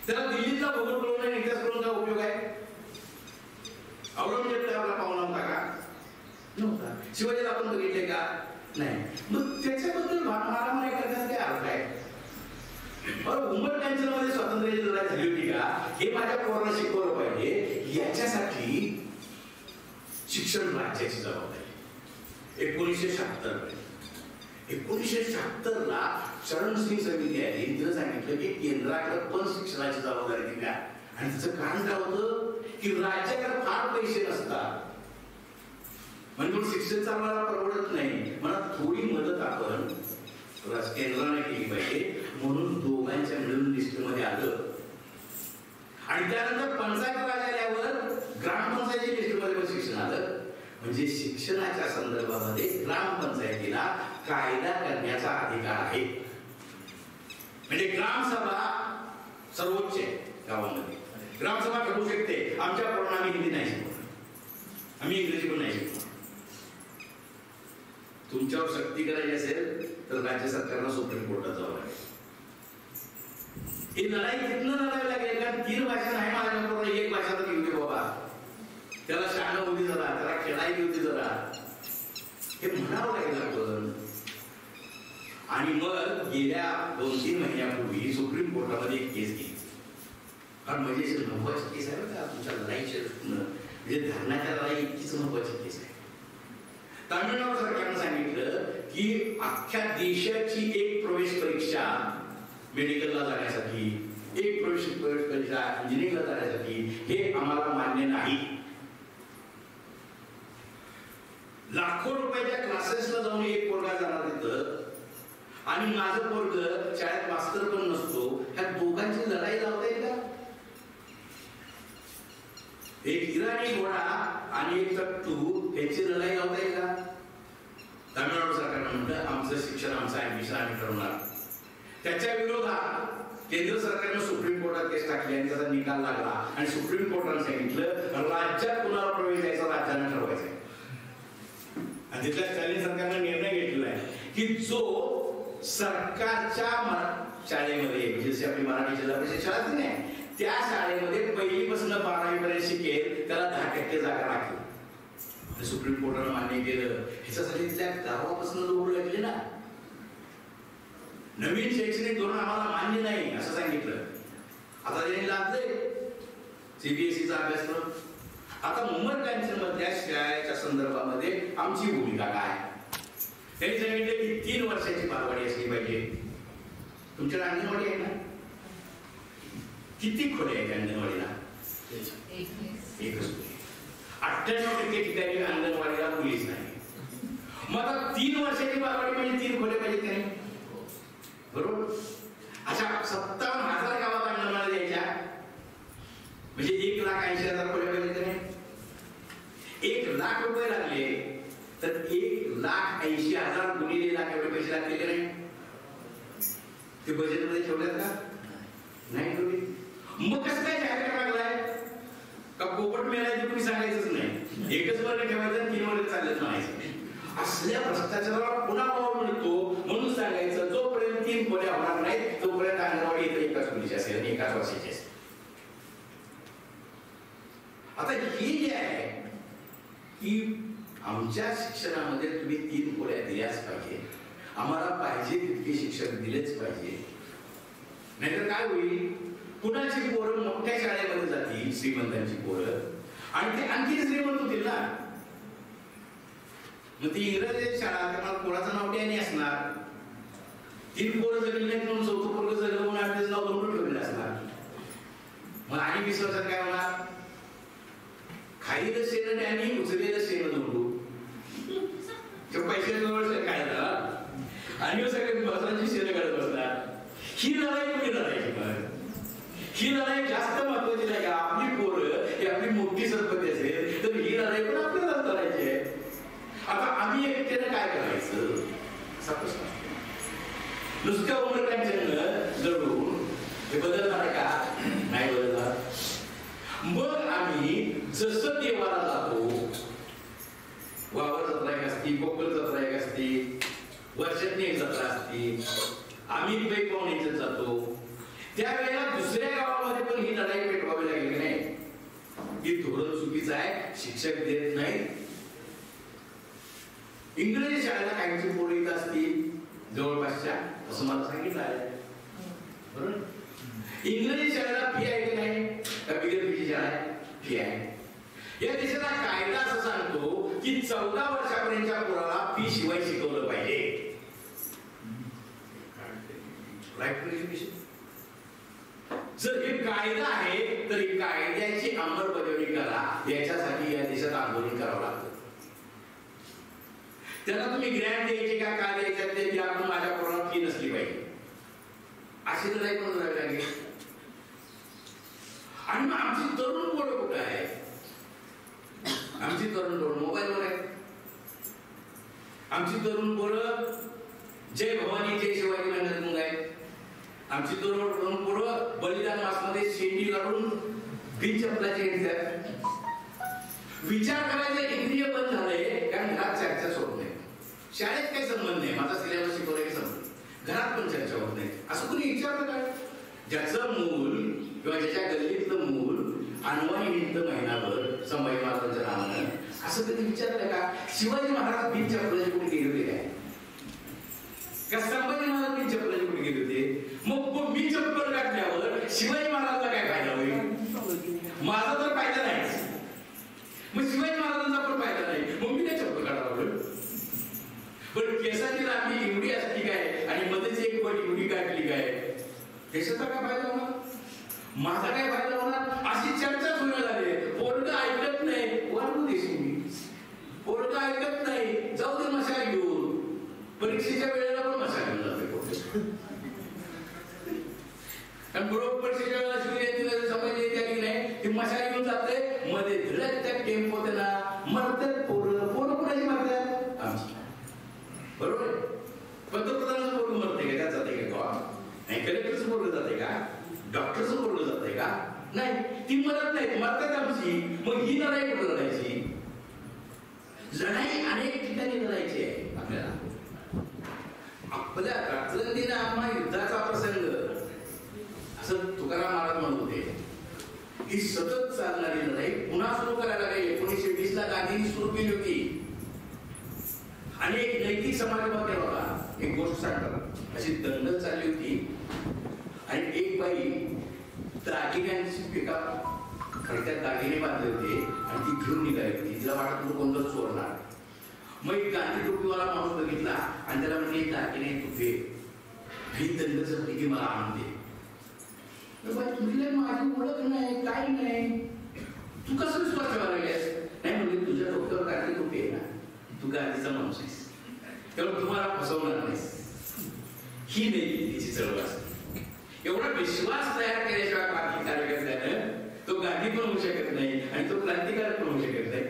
[SPEAKER 3] त्याला दिल्लीतला भूगोल कळून आणि इतिहास कळून काय उपयोग आहे? औरंगजेब आपला पाहुणा होता का? नव्हता. शिवाजीला आपण बघितले का? नाही. मग त्याच्याबद्दल मारामारी करण्याचा काय अर्थ आहे? उमरकांच्या मध्ये स्वातंत्र्याची लढाई झाली होती का? हे माझ्या पोरांना शिकवलं पाहिजे. याच्यासाठी शिक्षण राज्याची जबाबदारी. 1976 ला चरणसिंग समिती आहे, तिने सांगितलं की केंद्राकडे पण शिक्षणाची जबाबदारी दिली आहे. आणि त्याचं कारण काय होतं की राज्याकडे फार पैसे नसतात, म्हणजे शिक्षण चालवायला परवडत नाही. मला थोडी मदत आपण केंद्राने केली पाहिजे. म्हणून दोघांच्या मिळून लिस्टमध्ये आलं आणि त्यानंतर पंचायत राज आल्यावर ग्रामपंचायती लिस्टमध्ये पण शिक्षण आलं. म्हणजे शिक्षणाच्या संदर्भामध्ये ग्रामपंचायतीला कायदा करण्याचा अधिकार आहे. म्हणजे ग्रामसभा सर्वोच्च आहे गावामध्ये. ग्रामसभा ठरवू शकते आमच्या पोरांना आम्ही हिंदी नाही शिकवणार, आम्ही इंग्रजी पण नाही शिकवणार. तुमच्यावर सक्ती करायची असेल तर राज्य सरकारला सुप्रीम कोर्टात जावं लागेल. ही लढाई तिथनं लढावी लागेल. कारण 3 भाषा नाही माझ्या, 1 भाषा तर घेऊ दे बाबा. त्याला शाळा होती जरा, त्याला खेळायची होती जरा, हे म्हणावं लागेल आपण. आणि मग गेल्या 2-3 महिन्यापूर्वी सुप्रीम कोर्टामध्ये एक केस घेतली. कारण म्हणजे महत्वाची केस आहे का तुमच्या लढाईच्या दृष्टीनं, म्हणजे धरणाच्या लढाई इतकीच महत्वाची केस आहे. तामिळनाडू सरकारनं सांगितलं की अख्ख्या देशाची एक प्रवेश परीक्षा मेडिकलला जाण्यासाठी, एक प्रवेश परीक्षा इंजिनिअरिंगला जाण्यासाठी हे आम्हाला मान्य नाही. लाखो रुपयाच्या क्लासेसला जाऊन एक पोरगा जाणार तिथं आणि माझं पोरग शाळेत मास्तर पण नसतो. ह्या दोघांची लढाई लावता येईल का? एक इराणी घोडा आणि एक टट्टू याची लढाई लावता येईल का? तामिळनाडू सरकारनं म्हटलं आमचं शिक्षण, आमचं ऍडमिशन आम्ही ठरवणार. त्याच्या विरोधात केंद्र सरकारनं सुप्रीम कोर्टात केस टाकली आणि त्याचा निकाल लागला आणि सुप्रीम कोर्टाने सांगितलं राज्यात कुणाला प्रवेश द्यायचा राज्यानं ठरवायचा. आणि तिथल्या स्टॅलिन सरकारनं निर्णय घेतलेला आहे की जो सरकारच्या शाळेमध्ये म्हणजे आपली मराठी जिल्हा परिषद शाळा नाही त्या शाळेमध्ये पहिलीपासून 12वी पर्यंत शिकेल त्याला 10% जागा राखली. सुप्रीम कोर्टानं मान्य केलं. ह्याच्यासाठी त्या गावापासून लोक लागले ना. नवीन शैक्षणिक धोरण आम्हाला मान्य नाही असं सांगितलं. आता त्यांनी लादलंय सीबीएसईचा अभ्यासक्रम. आता मुंबई कॅन्सर मधल्या शाळेच्या संदर्भामध्ये आमची भूमिका काय? त्यांनी सांगितलं की 3 वर्षाची बालवाडी असली पाहिजे. तुमच्याकडे अंगणवाडी आहे ना? किती खोल्या आहेत अंगणवाडीला? एकच. 98% ठिकाणी अंगणवाडीला पोलीस नाही. मग आता 3 वर्षाची बालवाडी म्हणजे 3 खोल्या पाहिजेत का नाही? बरोबर. अशा 57,000 गावात अंगणवाडी द्यायच्या म्हणजे 1,80,000 खोल्या पाहिजेत का नाही? 1,00,000 रुपये लागले तर 1,80,000 गुणिले लाख एवढे पैसे लागले का नाही? ते बजेटमध्ये ठेवल्यात का? नाही ठेवले. मग कसं काय जाहीर लागलाय का? पोपट मिळायचं कोणी सांगायचंच नाही. एकच वर्ग ठेवायचं 3 वर्ग चालत म्हणायचं. असल्या भ्रष्टाचाराला पुन्हा वाव मिळतो म्हणून सांगायचं जोपर्यंत 3 खोल्या होणार नाहीत तोपर्यंत अंगणवाडी इथं एकाच मुलीची असेल आणि एकाच वर्षाची असेल. आता ही जे आहे की आमच्या शिक्षणामध्ये तुम्ही 3 खोल्या दिल्याच पाहिजे. आम्हाला पाहिजे तितके शिक्षक दिलेच पाहिजे. नाहीतर काय होईल? कुणाची पोरं मोठ्या शाळेमध्ये जातील, श्रीमंतांची पोरं, आणि ते आणखी श्रीमंत होतील ना. मग ती इंग्रजी शाळा त्यामुळे पोराचं नाव त्याने असणार. 3 पोरं जगली नाहीत म्हणून 4थं पोरग जगलं म्हणून आपल्याचं नाव दोन ठेवलेलं असणार. मग आणि 20 वर्षात काय होणार? खाईलं शेण आणि उचलेलं शेण जोडू पैसे जवळ काय झाला आणि सगळे बसांची शेण काढत बसणार. ही लढाई कुठे लढायची? पण ही लढाई जास्त महत्वाची नाही का? आपली पोरं ही आपली मोठी संपत्ती असेल तर ही लढाई पण आपल्यालाच लढायची आहे. आता आम्ही एकट्यानं काय करायचं असा प्रश्न असतो. नुसत्या उमरकांच्या लढून हे बदलणार आहे का? नाही बदलणार. मग आम्ही जसं देवाला जातो, वावर जत्रा एक असती, कोकण जत्रा एक असती, वर्षातली एक जत्रा असती, आम्ही बैल पाहुणीच जातो, त्यावेळेला दुसऱ्या गावामध्ये पण ही लढाई पेटवावी लागेल की नाही? ही धोरण चुकीचं आहे. शिक्षक देत नाही. इंग्रजी शाळेला काहींची पोरं येत असतील जवळपासच्या असं मला सांगितलं आहे. बरोबर. इंग्रजी शाळेला फी आहे की नाही? का बिगर फीची शाळा आहे? फी आहे. या देशाचा कायदा असं सांगतो की 14 वर्षापर्यंतच्या पोराला फी शिवाय शिकवलं पाहिजे. Right to education. जर हे कायदा आहे तर कायद्याची अंमलबजावणी करा. याच्यासाठी या देशात आंदोलन करावं लागतं. त्याला तुम्ही ग्रँट द्यायचे का काय द्यायचं ते की आपण माझ्या पोराला फी नसली पाहिजे अशी लढाई पण लढावी लागेल. आणि मग आमची तरुण पोरं कुठं आहे? आमची तरुण पोरं मोबाईलवर आहे. आमची तरुण पोरं जय भवानी जय शिवाजी म्हणत मग आहे. आमची तरुण पोरं बलिदान मासमध्ये शेंडी काढून बिनचपलाची घेतात. विचार करायचं इंद्रिय बंद झालंय कारण घरात चर्चा होत नाही. शाळेत काही संबंध नाही. माझा सिलेबस शिकवला संबंध. घरात पण चर्चा होत नाही. असं कोणी विचारलं काय? ज्याचं मूल किंवा ज्याच्या गल्लीतलं मूल अनवाणी निमित्त महिनाभर संभाजी महाराजांच्या नावानं असं कधी विचारलं का? शिवाजी महाराज बिन चपलाची कुठे गेले होते काय? का संभाजी महाराज बिन चपलाची कुठे गेले होते? मग बिन चप्पल काढल्यावर शिवाजी महाराजला काय फायदा होईल? माझा तर फायदा नाही. मग शिवाजी महाराजांचा पण फायदा नाही. मग मी नाही चप्पल काढावं. देशाचा काय फायदा होणार, माझा काय फायदा होणार, अशी चर्चा सुरू झाली. पोरगं ऐकत नाही, वाढू देशी पोरगं ऐकत नाही, जाऊ दे मशाल घेऊन. परीक्षेच्या वेळेला पण मशाल घेऊन जाते. आणि बरोबर परीक्षेच्या वेळेला समज येते की नाही, ती मशाल घेऊन जाते. मध्ये धडक त्या टेम्पो त्यांना मरतात. पोरं कोणाची मरतात, आमची. बरोबर, पंतप्रधानाचं पोरगं मरते का, त्यात जाते का, नाही कलेक्टरचं पोरगं जाते का, डॉक्टरचं पोरगं जाते का, नाही. ती मरत नाही, मरतात आमची. मग ही लढाई कुठं लढायची? लढाई अनेक ठिकाणी लढायची आहे आपल्याला. आपल्या रात्रंदिना आम्हा युद्धाचा प्रसंग, असं तुकाराम महाराज म्हणत होते, ही सतत चालणारी लढाई पुन्हा सुरू करायला लागली. 1920 ला गांधींनी सुरू केली होती. आणि एक नैतिक समाजवाद केला होता. एक गोष्ट सांगतात, अशी दंगल चालली होती आणि एक बाई दागिन्यांची एका खडक्यात दागिने बांधले होते आणि ती घेऊन निघाली होती. तिला वाटत होतं कोणतं चोरणार. मग एक गांधी टोपीवाला माणूस बघितला आणि त्याला म्हणजे दागिने तुझे ही दंगल झाली की मला आणून दे. तुझी माझी ओळख नाही, काय नाही, तू कसं विश्वास ठेवायला लागेस? नाही म्हणजे तुझ्या डोक्यावर गांधी टोपी आहे ना, तू गांधीचा माणूस आहेस, तेव्हा तुम्हाला फसवणार नाहीस. ही नाही तिची चळवळ असते. एवढा विश्वास तयार केल्याशिवाय बाकी कार्यकर्त्यानं तो गांधी पण होऊ शकत नाही आणि तो क्रांतिकारक पण होऊ शकत नाही.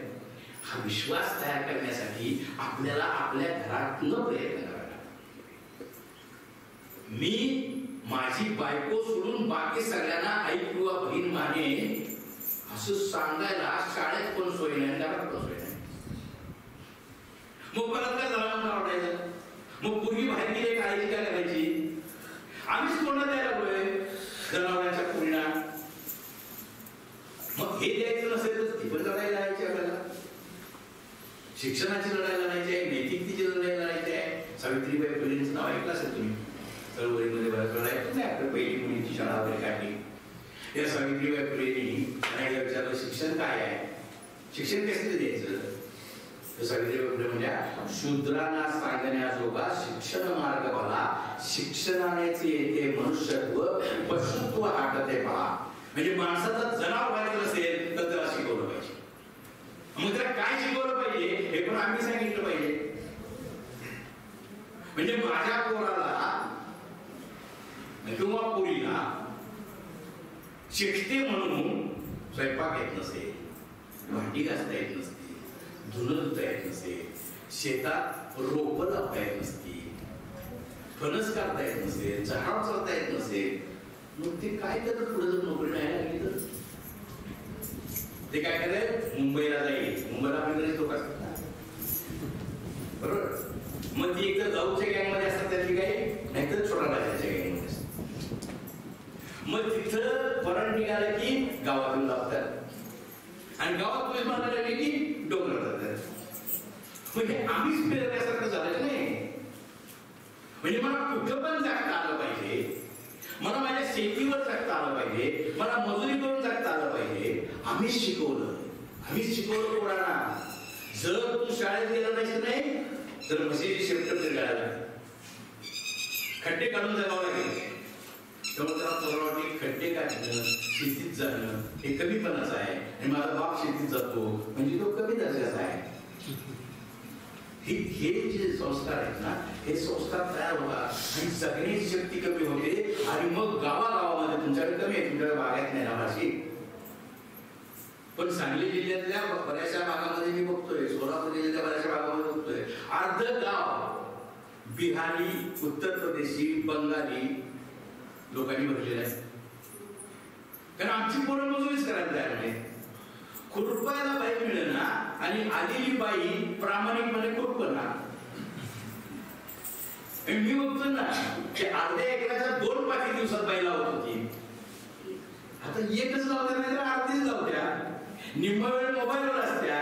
[SPEAKER 3] हा विश्वास तयार करण्यासाठी आपल्याला आपल्या घरातून प्रयत्न करावा. मी माझी बायको सोडून बाकी सगळ्यांना आई किंवा बहीण माने असं सांगायला शाळेत पण सोय नाही, घरात पण सोय नाही. मग परत काय जनावरांना आवडायचं, मग पूर्वी बाहेर गेले काळजी काय करायची? आम्हीच कोणा द्यायला लागलोय जनावरांच्या पूर्णा. मग हे द्यायचं नसेल तर ती पण लढाई लढायची आपल्याला. शिक्षणाची लढाई लढायची आहे, नैतिकतेची लढाई लढायची आहे. सावित्रीबाई फुलेंचं नाव ऐकलं असेल तुम्ही. चळवळीमध्ये बऱ्याच लढाई नाही, आपल्या पहिली मुलीची शाळा वगैरे काढली. या सावित्रीबाई फुलेंनी त्यांना विचारलं शिक्षण काय आहे, शिक्षण कसं द्यायचं? सावित्रीबाई फुले म्हणजे शूद्रांना सांगण्याजोगा शिक्षण मार्ग भला, शिक्षणानेच येते मनुष्यत्व, पशुत्व हाटते पहा. म्हणजे माणसाचं जनावर व्हायचं नसेल तर त्याला शिकवलं पाहिजे. मग त्याला काय शिकवलं पाहिजे हे पण आम्ही सांगितलं पाहिजे. म्हणजे माझ्या पोराला किंवा पोरीला शिकते म्हणून स्वयंपाक येत नसेल, भांडी घासता येत नसते, धुणं धुता येत नसेल, शेतात रोपं लावता येत नसती, फणस काढता येत नसेल, झाड चालता येत नसेल, मग ते काय करत पुढे जर नोकरी नाही लागली तर ते काय करेल? मुंबईला जाईल. मुंबईला आपल्याकडे लोक असतात बरोबर. मग ती एकतर जाऊच्या गँगमध्ये असतात त्यातली काही, नाहीतर छोटा राजाच्या गँगमध्ये असतात. मग तिथं परत निघालं की गावातून लावतात आणि गावात पोलीस मारायला लागले की डोंगर जातात. म्हणजे आम्हीच फिरण्यासारखं झालं नाही. म्हणजे मला कुठं पण जगता आलं पाहिजे, मला माझ्या शेतीवर जगता आलं पाहिजे, मला मजुरी करून जगता आलं पाहिजे. आम्हीच शिकवलं पोरांना. जर तू शाळेत गेला नाही तर म्हशीची शेपट फिरगायला खड्डे काढून जगावं लागेल. तेव्हा त्याला पोरावरती खड्डे काढणं, शेतीत जाणं हे कमीपणाचं आहे. आणि माझा बाप शेतीत जातो म्हणजे तो कमी दर्जाचा आहे. हे जे संस्कार आहेत ना, हे संस्कार तयार होतात आणि जगण्याची शक्ती कमी होते. आणि मग गावागावामध्ये तुमच्याकडे कमी आहे, तुमच्याकडे बागायत नाही नावाशी. पण सांगली जिल्ह्यातल्या बऱ्याचशा भागामध्ये मी बघतोय, सोलापूर जिल्ह्यातल्या बऱ्याचशा भागामध्ये बघतोय, अर्ध गाव बिहारी, उत्तर प्रदेशी, बंगाली लोकांनी भरलेलं आहे. कारण आमची पोरं मजुरीच करायला तयार नाही. खुरपायला बाई मिळेना आणि आलेली बाई प्रामाणिकपणे खुरपणार. मी बघतो ना की अर्ध्या एकराच्या 2 पाठी दिवसात बाई लावत होती. आता एकच लावत्या नाही तर अर्धीच लावत्या. निम्मा वेळ मोबाईलवर असत्या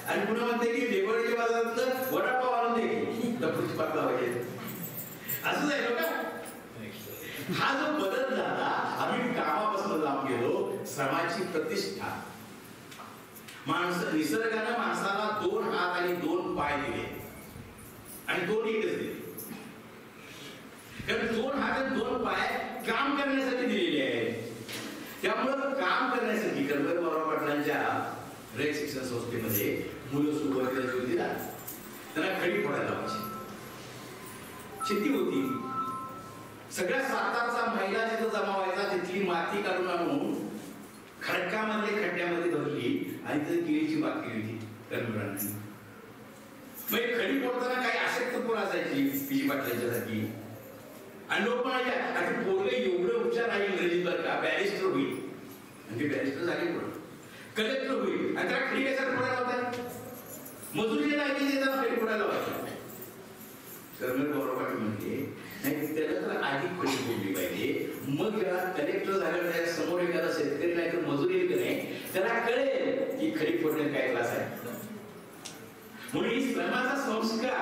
[SPEAKER 3] आणि पुन्हा म्हणते की देवळीच्या बाजारातलं वडापाव आणून दे तर पुढची पाठ लावायचे. असं जायचं का? हा जो बदल झाला, आम्ही कामापासून लांब गेलो. श्रमाची प्रतिष्ठा, निसर्गानं माणसाला 2 हात आणि 2 पाय दिले आणि 2 एकच दिले. कारण 2 हात आणि 2 पाय काम करण्यासाठी दिलेली आहे. त्यामुळं काम करण्यासाठी गणपती बाबा पाटलांच्या रयत शिक्षण संस्थेमध्ये मुलं सुरुवातीला होती ना, त्यांना खडी फोडायला लावायची. शेती होती. सगळ्या सातारचा महिला जिथं जमा व्हायचा तिथली माती काढून आणून खडकामधले खड्ड्यामध्ये धरली आणि तिथे केळीची बाग केली होती कर्मरांनी. मग खडी फोडताना काही अशक्तपूर असायची पिजी पाटलांच्या जागी. आणि लोक म्हणायचे पोरग एवढं हुशार आहे इंग्रजीत बरं का, बॅरिस्टर होईल. म्हणजे बॅरिस्टर झाले पुढं कलेक्टर होईल. आणि त्याला खडी कशाला फोडायला होता? मजुरीला नाही देताना खडी फोडायला होता. कर्नल गौरव पाटील म्हणते नाही, त्याला तर आधी खडी फोडली पाहिजे. मग जेव्हा कलेक्टर झाल्यावर त्याच्या समोर एखादा शेतकरी नाही तर मजुरी येईल की नाही, त्याला कळेल की खडी फोडण्यात काय त्रास आहे. म्हणून श्रमाचा संस्कार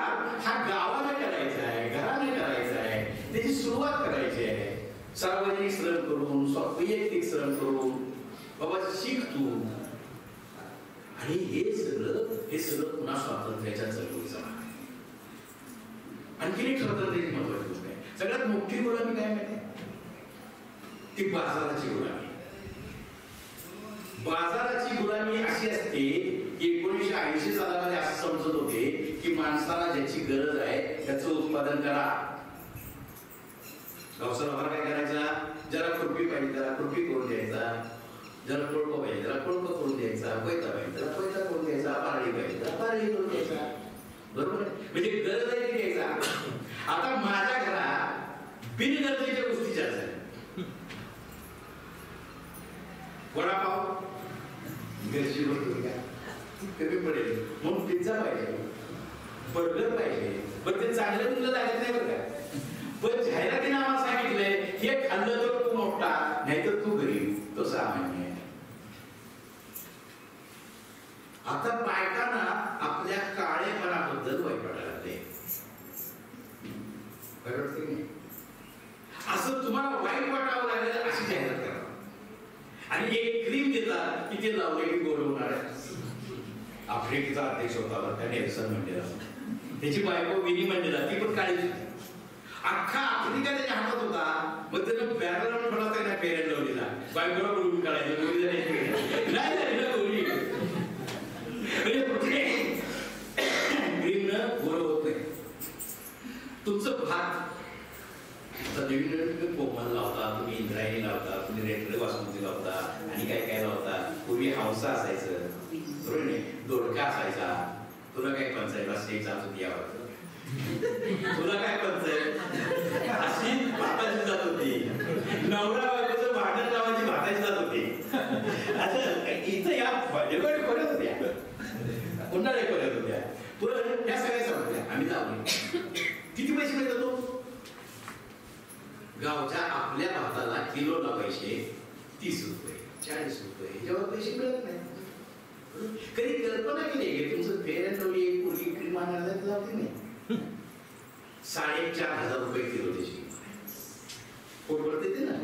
[SPEAKER 3] हा गावाला करायचा आहे, घराने करायचा आहे, त्याची सुरुवात करायची आहे. सार्वजनिक श्रम करून, वैयक्तिक श्रम करून बाबा शिक तू. आणि हे सगळं पुन्हा स्वातंत्र्याच्या चळवळीचा भाग आहे. आणखी एक स्वातंत्र्याची महत्वाची गोष्ट आहे. सगळ्यात मोठी गुलामी काय माहिती? ती बाजाराची गुलामी. बाजाराची गुलामी अशी असते की 1980 सालामध्ये असं समजत होते की माणसाला ज्याची गरज आहे त्याचं उत्पादन करा. गावसाला काय करायचा? जरा खुरपी पाहिजे त्याला खुरपी करून द्यायचा, जरा कोळप पाहिजे त्याला कोळप करून द्यायचा, कोयता पाहिजे त्याला कोयता करून द्यायचा, पारळी पाहिजे त्याला पारळी करून द्यायचा. बरोबर आहे? म्हणजे गरज आहे ती द्यायचा. आता माझ्या घरात बिनगरजेच्या गोष्टी ज्या झाल्या, वडापाव गरजेची गोष्ट का कमी पडेल म्हणून पिझ्झा पाहिजे, बर्गर पाहिजे, पण ते चांगलं तुला लागत नाही बरं का. पण जाहिरातीने आम्हाला सांगितलंय हे खाल्लं तर तू मोठा नाहीतर तू गरीब, तो सामान्य आहे. आता बायकांना आपल्या काळेपणाबद्दल वाईट वाटायला लागते. असं तुम्हाला वाईट वाटावं लागेल अशी जाहिरात करा. आणि एक क्रीम देतात की ते लावले की गोड होणार आहे. आफ्रिकेचा अध्यक्ष होता त्या नेल्सन मंडेला, त्याची बायको विनी मंडेला, ती पण काळीच होती. अख्खा आफ्रिका त्याच्या हातात होता. मग त्यानं बॅरल फळाचा ना पेरेंट लावलेला, बायकोला बोलून काढायचं, गोळी नाही झाली ना गोळी. म्हणजे कुठे क्रीमनं गोड होत नाही. तुमचं भात नवीन नवीन कोमल लावता, तुम्ही इंद्रायणी लावता, तुम्ही रेटले वासुमती लावता आणि काय काय लावता. पूर्वी हौसा असायचं, बरोबर नाही, दोडका असायचा. तुला काय पंचायत असे जात होती यावर, तुला काय पंचायत अशी भाताची जात होती. नवरा बायकोचं भांडण लावायची भाताची जात होती. आता इथं या करत होत्या, उन्हाळे करत होत्या. पण या सगळ्या समजल्या आम्ही लावली. किती पैसे मिळतात तो? गावच्या आपल्या भाताला किलोला पैसे 30 रुपये 40 रुपये, जेव्हा पैसे मिळत नाही. कधी कल्पना केली की तुमचं फेर अँड लवली एक पोरगी क्रीम आणायला लावते नाही, 4,500 रुपये किलो त्याची पोटभर देते ना.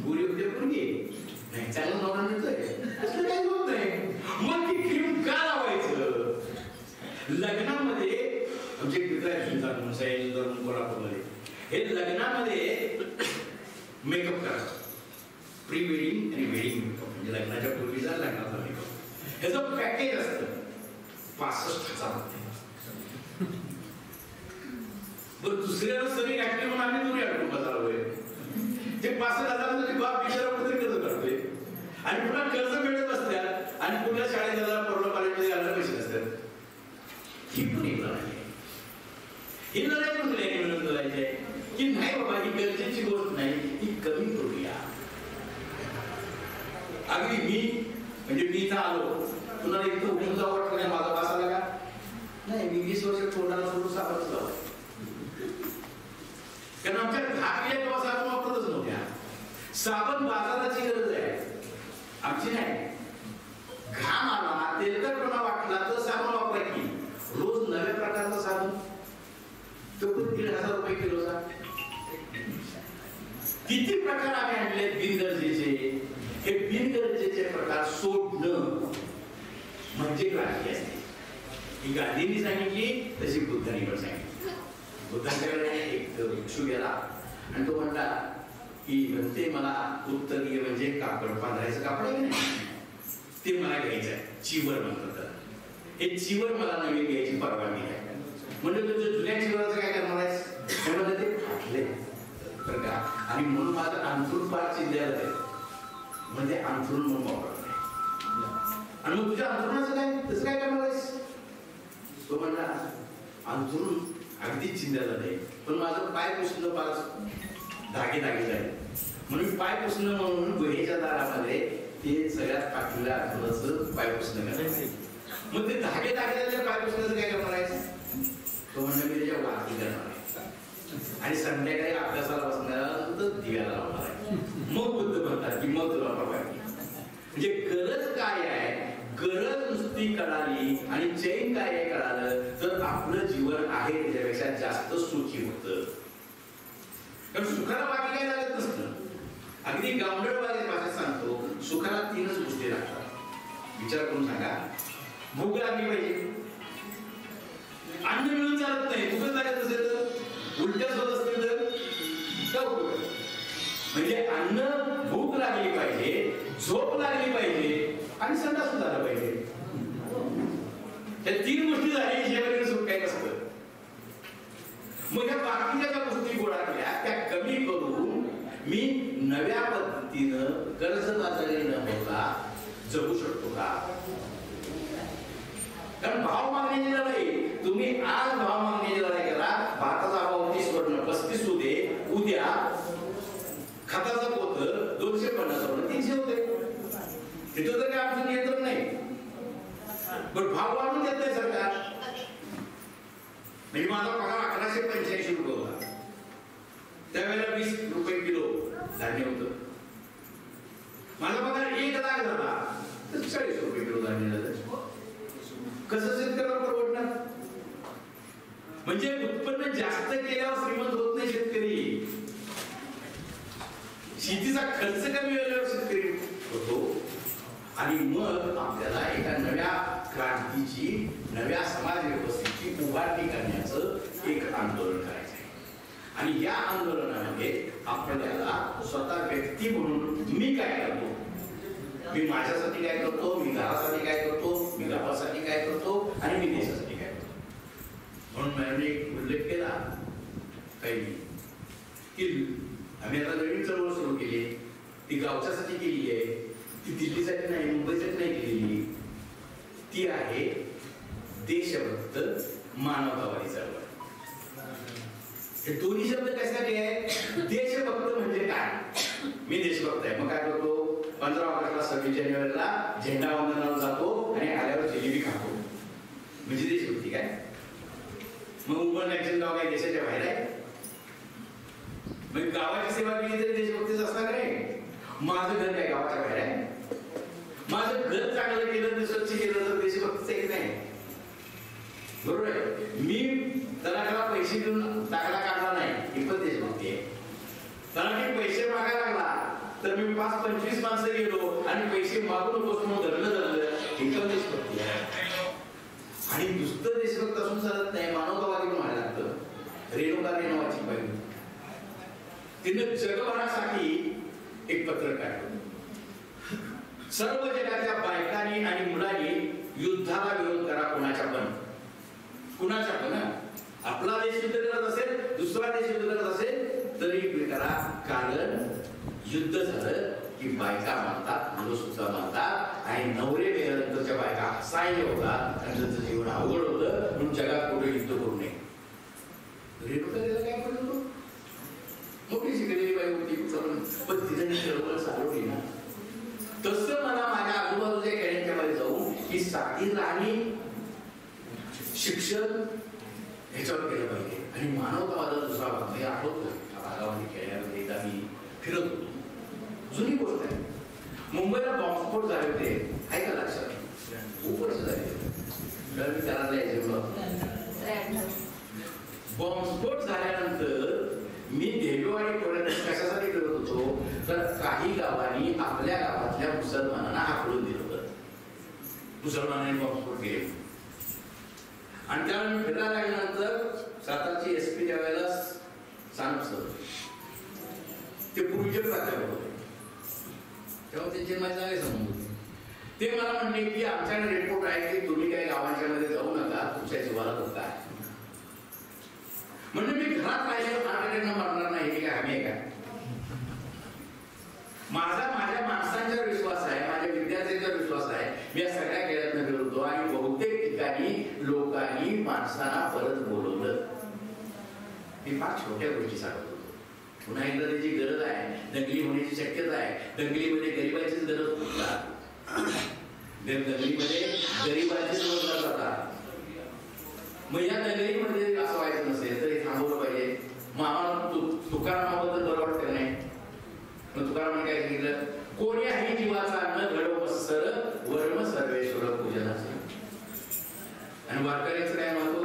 [SPEAKER 3] गोरी होते पोरगी नाही, चांगलं नवरा मिळतोय असं काही होत नाही. मग ती क्रीम का लावायचं? लग्नामध्ये आमचे मित्र आहेत कोल्हापूरमध्ये, हे लग्नामध्ये मेकअप करायचं. प्री वेडिंग आणि वेडिंग मेकअप म्हणजे लग्नाच्या पूर्वीचा लग्नाचा मेकअप. ह्याचं पॅकेज असतं 65,000. बरं दुसऱ्याला सगळी ऍक्टिव्ह म्हणून आम्ही दोन्ही अडकून बसालोय. ते 65,000 बाप बिचारा कुठे कर्ज करतोय आणि पुन्हा कर्ज मिळत असतात आणि पुन्हा शाळेत जायला पूर्ण कॉलेजमध्ये घालायला पैसे असतात. ही पण एक लढाई आहे. ही लढाई पण मिळून लढायची आहे की नाही बाबा, ही गरजेची गोष्ट नाही, ही कमी करूया. अगदी मी म्हणजे मी इथं आलो, तुम्हाला इथं उठून जावं वाटलं नाही माझा बसायला का नाही. मी 20 वर्ष तोंडाला सोडून साबणच लावला, कारण आमच्या 10 किलो तेव्हा साबण वापरतच नव्हत्या. साबण बाजाराची गरज आहे, आमची नाही. घाम आला, तेलकटपणा वाटला तर साबण वापरायची. रोज नव्या प्रकारचा साबण तो पण 1,500 रुपये किलोचा. किती प्रकार आम्ही आणले बिनगरजेचे. हे बिनगरजेचे प्रकार सोडणं म्हणजे क्रांती असते. ही गांधींनी सांगितली तशी बुद्धांनी पण सांगितली. बुद्धांच्याकडे एक भिक्षू गेला आणि तो म्हणला की म्हणते मला उत्तरीय म्हणजे कापड, पांढरायचं कापड आहे ना, ते मला घ्यायचं आहे, चिवर म्हणतात त्याला. हे चिवर मला नवीन घ्यायची परवानगी आहे. म्हणजे तुझं जुन्या चिवराचं काय करणार आहेस? म्हणलं ते फाटले बरं का, आणि म्हणून माझं अंथरूण फार चिंध्याला आहे, म्हणजे अंथरूण म्हणून वापरत नाही. आणि मग तुझ्या अंथरुणाचं काय, तसं काय करणार आहेस? तो म्हणला अंथरूण अगदी चिंध्याला नाही, पण माझं पाय पुसणं फार धागे झाले, म्हणून पाय पुसणं म्हणून गुहेच्या दारामध्ये ते सगळ्यात फाटलेल्या अंथरुणाचं पाय पुसणं करायचं. मग ते धागे झालेल्या पाय पुसण्याचं काय करणार आहेस? तो म्हणलं मी त्याच्या वाहती करणार आहे आणि संध्याकाळी अभ्यासाला बसण्यानंतर दिव्याला लावणार आहे. मग बुद्ध म्हणतात की मग तुला परवानगी. म्हणजे गरज काय आहे, गरज नुसती कळाली आणि चैन काय आहे कळालं तर आपलं जीवन आहे त्याच्यापेक्षा जास्त सुखी होतं. कारण सुखाला बाकी काय लागत नसतं. अगदी गावंढळवादी भाषेत सांगतो, सुखाला 3च गोष्टी लागतात. विचार करून सांगा, भूक लागली पाहिजे, अन्न मिळून चालत नाही, भूकच लागत असेल तर, उलट्याच होत असतील तर काय उपयोग? म्हणजे अन्न, भूक लागली पाहिजे, झोप लागली पाहिजे आणि संडास झाला पाहिजे. या 3 गोष्टी झाल्या जेवण सुख काय नसतं. मग या बाकीच्या ज्या गोष्टी गोळा केल्या त्या कमी करून मी नव्या पद्धतीनं कर्जबाजारी न होता जगू शकतो का? कारण भाव मागण्याची लढाई, तुम्ही आज भाव मागण्याची लढाई करा, भाताचा भाव 30 वरनं 35 होते, उद्या खताचं पोत 250 वरनं 300 होते. तिथं तर काय आमचं नियंत्रण नाही, पण भाव वाढून देत नाही सरकार. म्हणजे माझा पगार 1185 रुपये होता, त्यावेळेला 20 रुपये किलो धान्य होतं. माझा पगार 1 लाख झाला तर 40 रुपये किलो धान्य झालं. कसं शेतकऱ्याला परवडणार? म्हणजे उत्पन्न जास्त केल्यावर श्रीमंत होत नाही शेतकरी, शेतीचा खर्च कमी झाल्यावर शेतकरी होतो. आणि मग आपल्याला एका नव्या क्रांतीची, नव्या समाज व्यवस्थेची उभारणी करण्याचं एक आंदोलन करायचं आहे. आणि या आंदोलनामध्ये आपल्याला स्वतः व्यक्ती म्हणून मी काय करतो, मी माझ्यासाठी काय करतो, मी घरासाठी काय करतो, मी गावासाठी काय करतो आणि मी देशासाठी काय करतो. म्हणून मी एक उल्लेख केला काही की आम्ही आता नवीन चळवळ सुरू केली, ती गावच्यासाठी केली आहे, ती दिल्लीसाठी नाही, मुंबईसाठी नाही केलेली. ती आहे देशभक्त मानवतावादी चळवळ. हे दोन्ही शब्द कशासाठी आहे? देशभक्त म्हणजे काय? मी देशभक्त आहे, मग काय करतो? 15 ऑगस्टला 26 जानेवारीला झेंडा वंदनाला जातो आणि आल्यावर जिलेबी खातो, म्हणजे देशभक्ती काय? मग उमर नॅक्शन गाव काय देशाच्या बाहेर आहे? मग गावाची सेवा केली तरी देशभक्तीच असणार नाही. माझं घर काय गावाच्या बाहेर आहे? माझं घर चांगलं केलं तर, स्वच्छ केलं तर देशभक्तीच एक नाही, बरोबर आहे? मी तलाठ्याला पैसे देऊन दाखला काढला नाही, ही पण देशभक्ती आहे. तलाठी पैसे मागायला लागला तर मी 5-25 माणसं गेलो आणि पैसे मागू नकोस म्हणून धरलं झालं, ही पण देशभक्ती आहे. आणि नुसतं देशभक्त असून चालत नाही, मानवतावादी पण व्हायला लागतं. रेणुका रेणवाची पाहिजे, तिनं जगभरासाठी एक पत्रक काढलं. सर्व जगातल्या बायकांनी आणि मुलांनी युद्धाला विरोध करा, कुणाच्या पण, कुणाच्या पण. आपला देश युद्ध करत असेल, दुसरा देश युद्ध करत असेल तरी करा, कारण युद्ध झालं की बायका मारतात, मुलं सुद्धा मारतात आणि नवरे मेल्यानंतरच्या बायका असहाय्य होतात आणि त्यांचं जीवन अवघड होतं. म्हणून जगात कुठे युद्ध करू नये. रेणुका काय पडलं, मोठी शिकलेली बाई होती, पण तिने चळवळ चालवली ना. तसं मला माझ्या आजूबाजूच्या खेड्यांच्या मध्ये जाऊन ही साधी राणी शिक्षण ह्याच्यावर केलं पाहिजे. आणि मानवतावादाचा दुसरा भाग मी आठवतो, भागामध्ये खेड्यामध्ये एकदा मी फिरत होतो, जुनी गोष्ट आहे. मुंबईला बॉम्बस्फोट झाले होते, आहे का लक्षात? खूप वर्ष झाले, मी त्याला यायचे. बॉम्बस्फोट झाल्यानंतर मी देलो आणि पुण्यात कशासाठी फिरत होतो तर काही गावांनी आपल्या गावातल्या मुसलमानांना हाकलून दिलं होतं. मुसलमानांनी बॉम्बस्फोट केले आणि त्यावेळेला मी फिरायला लागल्यानंतर सातारची SP त्यावेळेला सांगत ते पूर्वीचे प्राध्यापक होते, तेव्हा त्यांचे माझे चांगले संबंध होते. ते मला म्हणले की आमच्याकडे रिपोर्ट आहे की तुम्ही काही गावांच्या मध्ये जाऊ नका, तुमच्या जीवाला धोका आहे. म्हणजे मी घरात राहिल्यावर हार्ट मारणार नाही हे काय हमी आहे का? माझ्या माणसांच्यावर विश्वास आहे, माझ्या विद्यार्थ्यांच्यावर विश्वास आहे. मी या सगळ्या खेळातनं फिरवतो आणि बहुतेक ठिकाणी लोकांनी माणसांना परत बोलवलं. मी फार छोट्या गोष्टी सांगत होतो. पुन्हा एकदा त्याची गरज आहे, दंगली होण्याची शक्यता आहे. दंगलीमध्ये गरिबाचीच गरज होतात, दंगलीमध्ये गरिबाचीच रोजगार जातात. मग या दंगलीमध्ये असं व्हायचं नसेल तर हे थांबवलं पाहिजे. मग आम्हाला तुकारामाबद्दल बरं वाटतं नाही. मग तुकारामाने काय सांगितलं, कोण्याही जीवाचा न घडव सर वर्म सर्वेश्वर पूजनाचे. आणि वारकऱ्याचं काय महत्व,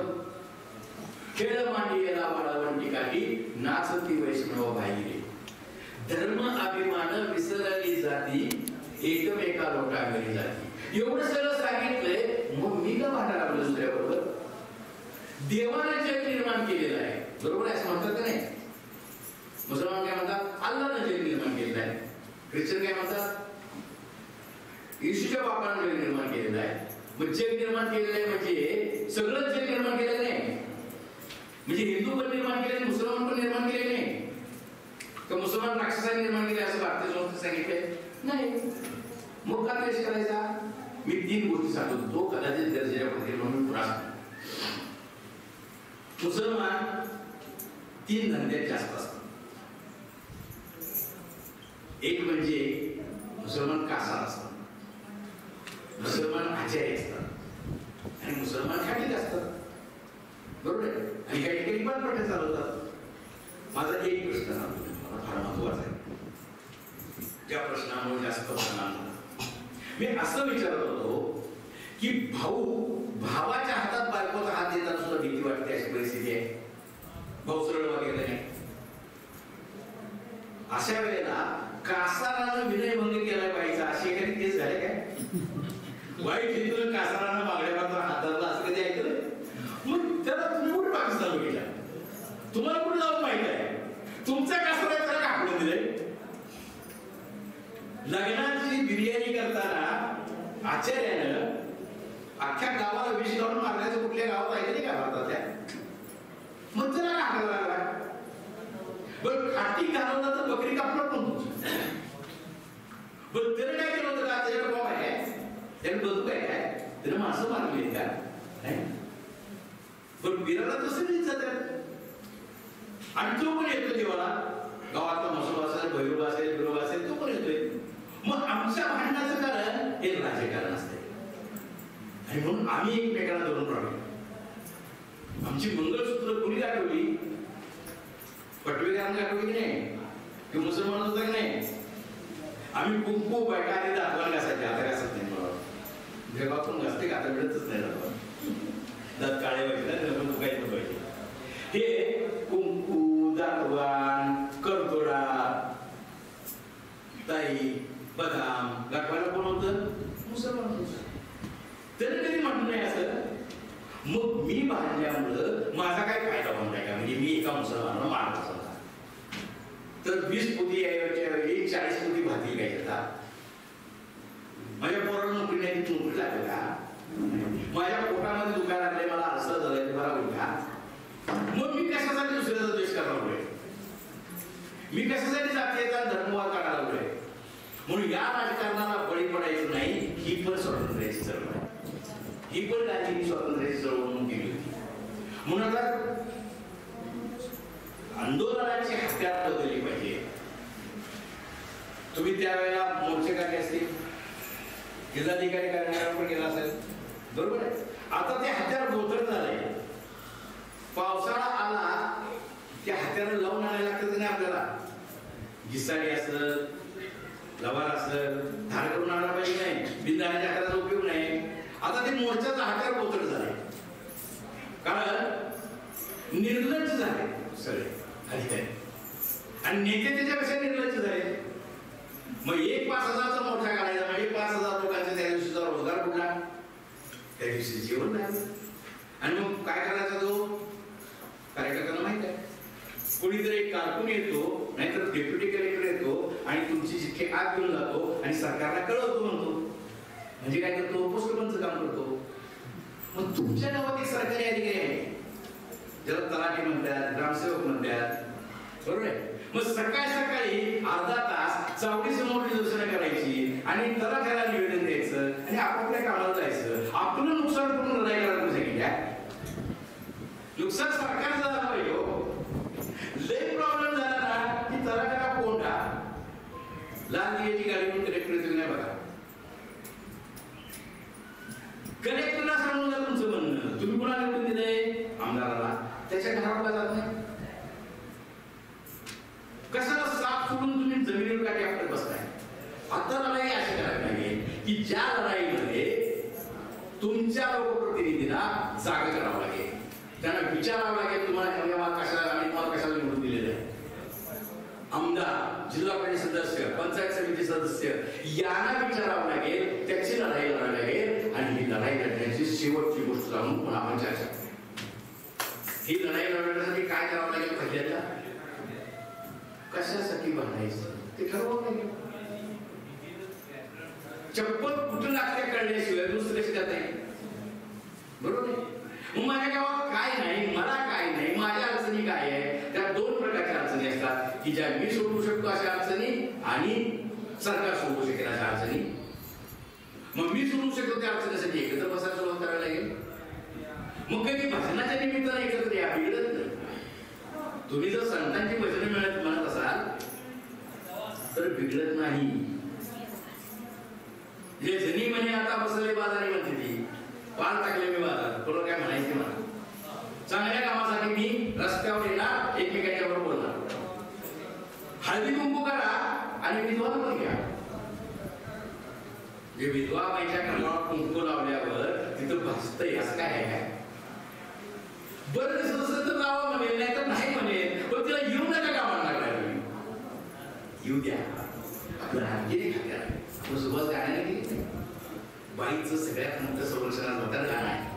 [SPEAKER 3] खेळ मांडियेला वाळवंटी काठी नाचती वैष्णव बाहिरे. धर्म अभिमान विसरली जाती एकमेका लोटांगली जाती. एवढं सगळं सांगितलंय, मग मी का भांडायला लागलो दुसऱ्याबरोबर? देवाने जग निर्माण केलेलं आहे, बरोबर आहे असं म्हणतात का नाही? मुसलमान काय म्हणतात, अल्लानं जग निर्माण केलेलं आहे. ख्रिश्चन काय म्हणतात, येशूच्या बापानं जग निर्माण केलेलं आहे. मग जग निर्माण केलेलं आहे म्हणजे सगळं जग निर्माण केलेलं नाही. म्हणजे हिंदू पण निर्माण केले, मुसलमान पण निर्माण केले नाही का? मुसलमान राक्षसाने निर्माण केले असं भारतीय संस्कृती सांगितलंय नाही. मग का द्वेष करायचा? मी 3 गोष्टी सांगतो, तो कदाचित गरजेच्या पद्धतीने म्हणून पुन्हा. मुसलमान 3 धंद्यात जास्त असतात. एक म्हणजे मुसलमान कासार असतात, मुसलमान आचार्य असतात आणि मुसलमान खाटीक असतात, बरोबर आहे. आणि काही ठिकाणी पण चालवतात. माझा एक प्रश्न मला फार महत्वाचा आहे, त्या प्रश्नामुळे जास्त मी असं विचारत होतो की भावाच्या हातात बायकोचा हात देताना सुद्धा भीती वाटते, अशी परिस्थिती आहे. भाऊ सरळ वगैरे नाही. अशा वेळेला कासारानं विनयभंग केला पाहिजे अशी एखादी केस झाले काय? वाईट हिंदू कासारानं मागण्यावर हात धरला असं कधी ऐकलं? मग त्याला तुम्ही कुठे पाकिस्तान बघितला? तुम्हाला कुठे जाऊन माहित आहे? तुमचा कासारा त्याला काढून दिलंय. लग्नाची बिर्याणी करताना आचार्यानं अख्ख्या गावाला विष घालून मारण्याचं कुठल्या गावात ऐकले का भारतातल्या? मग त्याला काढायला लागला. बरं खाटी घालवला तर बकरी कापणार पण तुमची. बरं त्यानं काय केलं होतं का? त्याच्याकडे बॉम्ब आहे, त्याने बंदूक आहे काय? त्याने माणसं मारली का? पण बिराला तसं नाही जातात. आणि तो पण येतो देवाला, गावातला मसोबा असेल, भैरव असेल, बिरोबा असेल, तो पण येतोय. मग आमच्या भांडणाचं कारण हे राजकारण असते. आणि म्हणून आम्ही एकमेकांना धरून राहतो. आमची मंगळसूत्र कुणी दाखवली? पटवेकरांना दाखवली की नाही? की मुसलमान होता की नाही? आम्ही कुंकू बायका आधी दाखवायला घासायचे, आता घासत नाही. मला जेव्हापासून घासते का आता मिळतच नाही दाखवा. दात काळे व्हायचे, हे कुंकू, दाखवान, करतोडा, ताई, बदाम दाखवायला कोण होतं? मुसलमान. त्याने कधी म्हटलं नाही असं. मग मी बांधल्यामुळं माझा काय फायदा होणार नाही का? म्हणजे मी एका मुसलमानाला मारत असला तर 20 पोती यायच्या वेळी 40 पोती भाती घ्यायचा. माझ्या पोराला नोकरी नाही, ती नोकरी लागेल का? माझ्या पोटामध्ये दुकान आणले, मला असं झालंय, ते बरा होईल का? मग मी कशासाठी दुसऱ्याचा द्वेष करायला? मी कशासाठी जातीयता धर्मवाद काढायला? म्हणून या राजकारणाला बळी पडायचं नाही. ही पण स्वातंत्र्याची चळवळ आहे. ही पण गांधींनी स्वातंत्र्याची चळवळ म्हणून केली होती. म्हणून आता आंदोलनाची हत्यार बदलली पाहिजे. तुम्ही त्यावेळेला मोर्चे काढले असतील, जिल्हाधिकारी कार्यालयावर पण गेला असेल, बरोबर आहे. आता ते हत्यार बोथट झालंय. पावसाळा आला की हत्यार लावून आणायला लागतं नाही आपल्याला. घिसाडी असं, लवार असं धार करून आणायला पाहिजे नाही. बिंदाण्याच्या हाताचा उपयोग नाही. आता ते मोर्चाचा हत्यार बोथट झाले, कारण निर्लज्ज झाले सगळे अधिकारी आणि नेते त्याच्यापेक्षा निर्लज्ज झाले. मग 5,000चा मोर्चा काढायचा म्हणजे 5,000 लोकांचा त्या दिवशीचा रोजगार कुठला? त्या दिवशी जेवण नाही. आणि मग काय करायचा तो कार्यकर्त्यांना माहित आहे. कोणीतरी एक कारकून येतो, नाहीतर डेप्युटी कलेक्टर येतो आणि तुमची चिठ्ठी आत घेऊन जातो आणि सरकारला कळवतो म्हणतो. म्हणजे काय करतो? पोस्टमनचं काम करतो. मग तुमच्या गावात एक सरकारी अधिकारी आहे, ज्याला तलाठी म्हणतात, ग्रामसेवक म्हणतात, बरोबर आहे. मग सकाळी सकाळी अर्धा तास चावडी समोर निदर्शनं करायची आणि तलाठ्याला निवेदन द्यायचं आणि आपापल्या कामाला जायचं. आपलं नुकसान करून लढाई करायला सांगितल्या. नुकसान सरकारचं झालं पाहिजे. लय प्रॉब्लेम झाला ना की तलाठ्याला कोंडा, लाल दिव्याची गाडी म्हणून कलेक्टर येतो नाही बघा. कलेक्टरला सांगून जा तुमचं म्हणणं, तुम्ही कोणाला निवडून दिलंय? आमदाराला. त्याच्या घराला जात नाही. कशाला साप सोडून तुम्ही जमिनीवर काठी आपल्याला बसताय? आता लढाई अशी करायला पाहिजे की ज्या लढाईमध्ये तुमच्या लोकप्रतिनिधींना जागा करावं लागेल, त्यांना विचारावं लागेल तुम्हाला कशाला आणि तुम्हाला कशाला निवडून दिलेलं आहे. आमदार, जिल्हा परिषद सदस्य, पंचायत समिती सदस्य यांना विचारावं लागेल, त्याची लढाई लढावी लागेल आणि ही लढाई लढण्याची शेवटची गोष्ट जाणून पुन्हा आपण चर्चा करू. ही लढाई लढवण्यासाठी काय करावं लागेल? पहिल्यांदा कशासाठी भांडायचं ते ठरवावं लागेल. चप्पल कुठं लागते कळल्याशिवाय दुसरं कशी जात नाही, बरोबर आहे. मग माझ्या गावात काय नाही, मला काय नाही, माझ्या अडचणी काय आहे, त्या दोन प्रकारच्या अडचणी असतात की ज्या मी सोडवू शकतो अशा अडचणी आणि सरकार सोडवू शकेल अशा अडचणी. मग मी सोडवू शकतो त्या अडचणीसाठी एकत्र बसायला सुरुवात करायला लागेल. मग कधी भजनाच्या निमित्तानं एकत्र या, बिघडत नाही. तुम्ही जर संतांची भजनं म्हणत असाल तर बिघडत नाही. जे जनी म्हणे आता बसले बाजारी म्हणते ती पाल टाकले मी बाजार, बरोबर काय म्हणायचे मला. चांगल्या कामासाठी मी रस्त्यावर येणार, एकमेकांच्या बरोबर बोलणार. हळदी कुंकू करा आणि विधवा पण घ्या. जे विधवा बाईच्या कामावर कुंकू लावल्यावर तिथं भासतंय असं काय आहे? बरं दिसत असेल तर लावा म्हणेल, नाही तर नाही म्हणेल, पण तिला येऊ नका का म्हणणार नाही? येऊ द्या. आपलं राजगिरी खात्या आपण सुरुवात गाण्याने केली. बाईचं सगळ्यात मोठं संरक्षणात होतं गाणं आहे.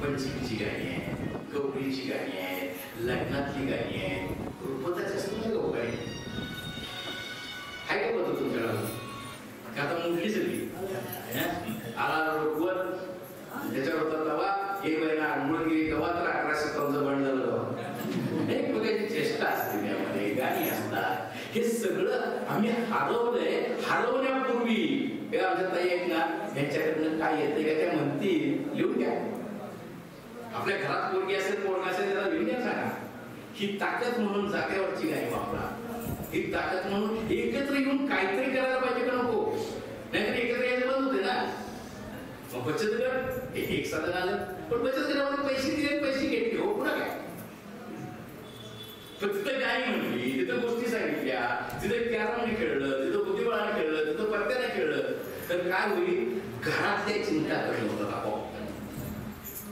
[SPEAKER 3] पंचमीची गाणी आहे, गौरीची गाणी आहे, लग्नातली गाणी आहे, रुपताची असते ना गौ गाणी. आहे का बघतो तुमच्याकडे? आता मुडली सगळी आला रुपवत त्याच्यावर होता तवा एक महिना आंघोळ गेली तेव्हा तर 1157 बंद झालं. एक बघायची चेष्टा असते त्यामध्ये, गाणी असतात. हे सगळं आम्ही हरवलंय. हरवण्यापूर्वी आमच्या ताई आहेत ना, यांच्याकडनं काय येतंय का त्या म्हणतील लिहून घ्या. आपल्या घरात पोरगी असेल, पोरगा असेल, त्याला लिहून घ्या सांगा. ही ताकद म्हणून जागेवरची गाणी वापरा. ही ताकद म्हणून एकत्र येऊन काहीतरी करायला पाहिजे का नको? नाहीतर एकत्र यायचं बंद होते ना. मग बचत गट एक साधन आलं, पण बचत गटामध्ये पैसे दिले, पैसे घेतले, हो पुन्हा काय? पण तिथं गाणी म्हणली, तिथं गोष्टी सांगितल्या, तिथं कॅरमने खेळलं, तिथं बुद्धिबळाने खेळलं, तिथं पत्त्याने खेळलं, तर काय होईल? घरातल्या चिंता कमी होतात आपोआप.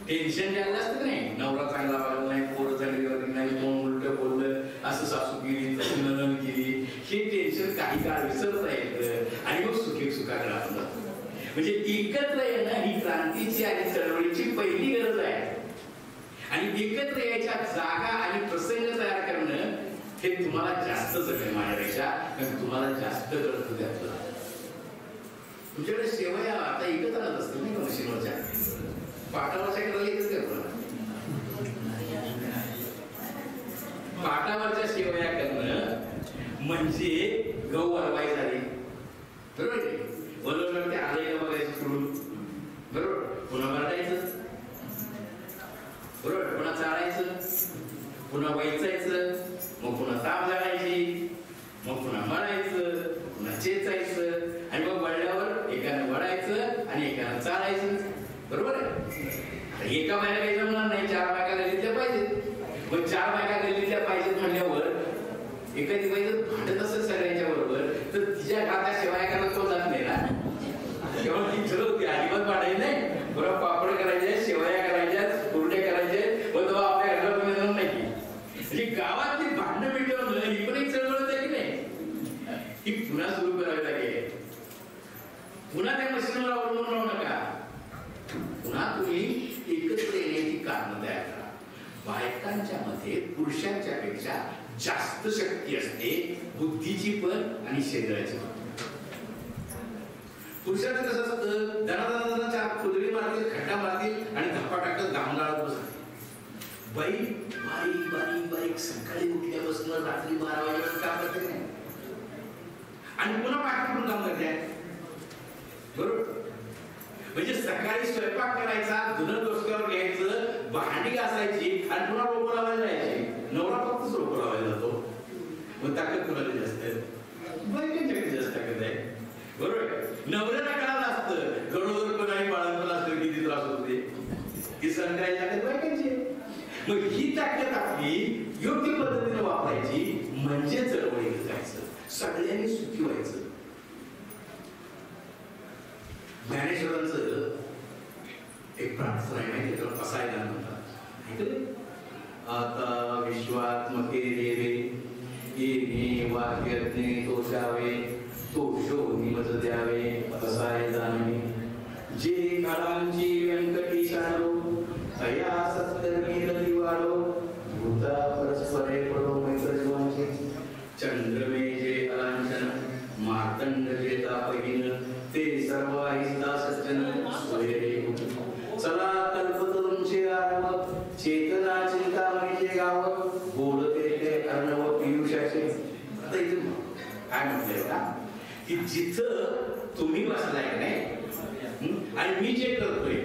[SPEAKER 3] टेन्शन द्यायला असतं नाही. नवरा चांगला वागला नाही, पोरं चांगली वागली नाही, कोण उलट बोललं, असं सासू केली, तशी नणंद केली, हे टेन्शन काही काळ विसरता येतं आणि मग सुखी सुखाकडे आपण जातो. म्हणजे एकत्र येणं ही क्रांतीची आणि चळवळीची पहिली गरज आहे. आणि एकत्र यायच्या जागा आणि प्रसंग तयार करणं हे तुम्हाला जास्त जमेल माझ्यापेक्षा, कारण तुम्हाला जास्त गरज द्यायचं. तुमच्याकडे शेवया आता एकत्र आणत असतील नाही का मशीनवरच्या? पाटावरच्या करायला येतच का? पाटावरच्या शेवया करणं म्हणजे गहू वळवाई झाली, बरोबर आहे. वळवल्यावर ते आले बघायचं सोडून, बरोबर. पुन्हा भरडायचं, बरोबर. पुन्हा चाळायचं, पुन्हा वैचायचं, मग पुन्हा ताप जाळायची, मग पुन्हा मळायचं, पुन्हा चेचायचं आणि मग वळल्यावर एकानं वळायचं आणि एकानं चाळायचं, बरोबर आहे. एका बायका काही जमणार नाही, 4 बायका गल्लीतल्या पाहिजेत. मग 4 बायका गल्लीतल्या पाहिजेत म्हणल्यावर एखादी बाई जर भांडत असेल सगळ्यांच्या बरोबर, तर तिच्या खात्या शेवाया करायला तो जात नाही ना. तेव्हा ती ठरवते अजिबात भांडायची नाही, बरोबर. पापड करायचे, शेवया करायच्या, कुरडे करायचे, मग तेव्हा आपल्या घराला मिळणार नाही. म्हणजे गावातली भांडण मिटवणं ही पण एक चळवळ आहे की नाही? ही पुन्हा सुरू करावी लागेल. पुन्हा त्या मशीनवर अवलंबून राहू नका. पुन्हा तुम्ही एकत्र येण्याची कारणं तयार करा. बायकांच्या मध्ये पुरुषांच्या पेक्षा जास्त शक्ती असते, बुद्धीची पण आणि शरीराची पण. पुरुषाचं कसं असतं, दणादणा चार कुदळी मारतील, खड्डा मारतील आणि धप्पा टाकत गांगाळत बसतील. बाई बारीक बारीक बारीक सकाळी उठल्यापासून रात्री 12 वाजेपर्यंत काम करते नाही आणि पुन्हा बाकी पण काम करते. बरोबर? म्हणजे सकाळी स्वयंपाक करायचा, धुणं डोसक्यावर घ्यायचं, भांडी घासायची आणि पुन्हा रोपं लावायला जायची. नवरा फक्तच रोपं लावायला जातो. मग ताकद कुणाला जास्त आहे? बायकांच्याकडे जास्त ताकद आहे. बरोबर? नवऱ्याला कळालं असतं गरोदरपण आणि बाळंतपण असतं किती त्रास होते, ही संध्याकाळी ताकद बायकांची. मग ही ताकद आपली योग्य पद्धतीने वापरायची म्हणजे चळवळीत जायचं, सगळ्यांनी सुखी व्हायचं. ज्ञानेश्वरांचं एक प्रार्थना आहे माहिती, त्याला पसायदान म्हणतात. आता विश्वात्मके देवे येणे वाक्यज्ञे तोषावे, तोषो निमज द्यावे पसायदाने. जे काळांची व्यंकटेशारो अया सत्कर्मी दिवाळो, भूता परस्परे पडो मैत्र जीवांचे. चंद्रमे जे अलांछन, मार्तंड जे तापहीन, ते सर्व आहिस्ता सज्जन सोयरे. चला कल्पतरूंचे आरव, चेतना चिंतामणीचे गाव, बोलते ते अर्णव पियुषाचे. आता इथून काय म्हणतंय का, की जिथं तुम्ही बसलाय नाही आणि मी जे करतोय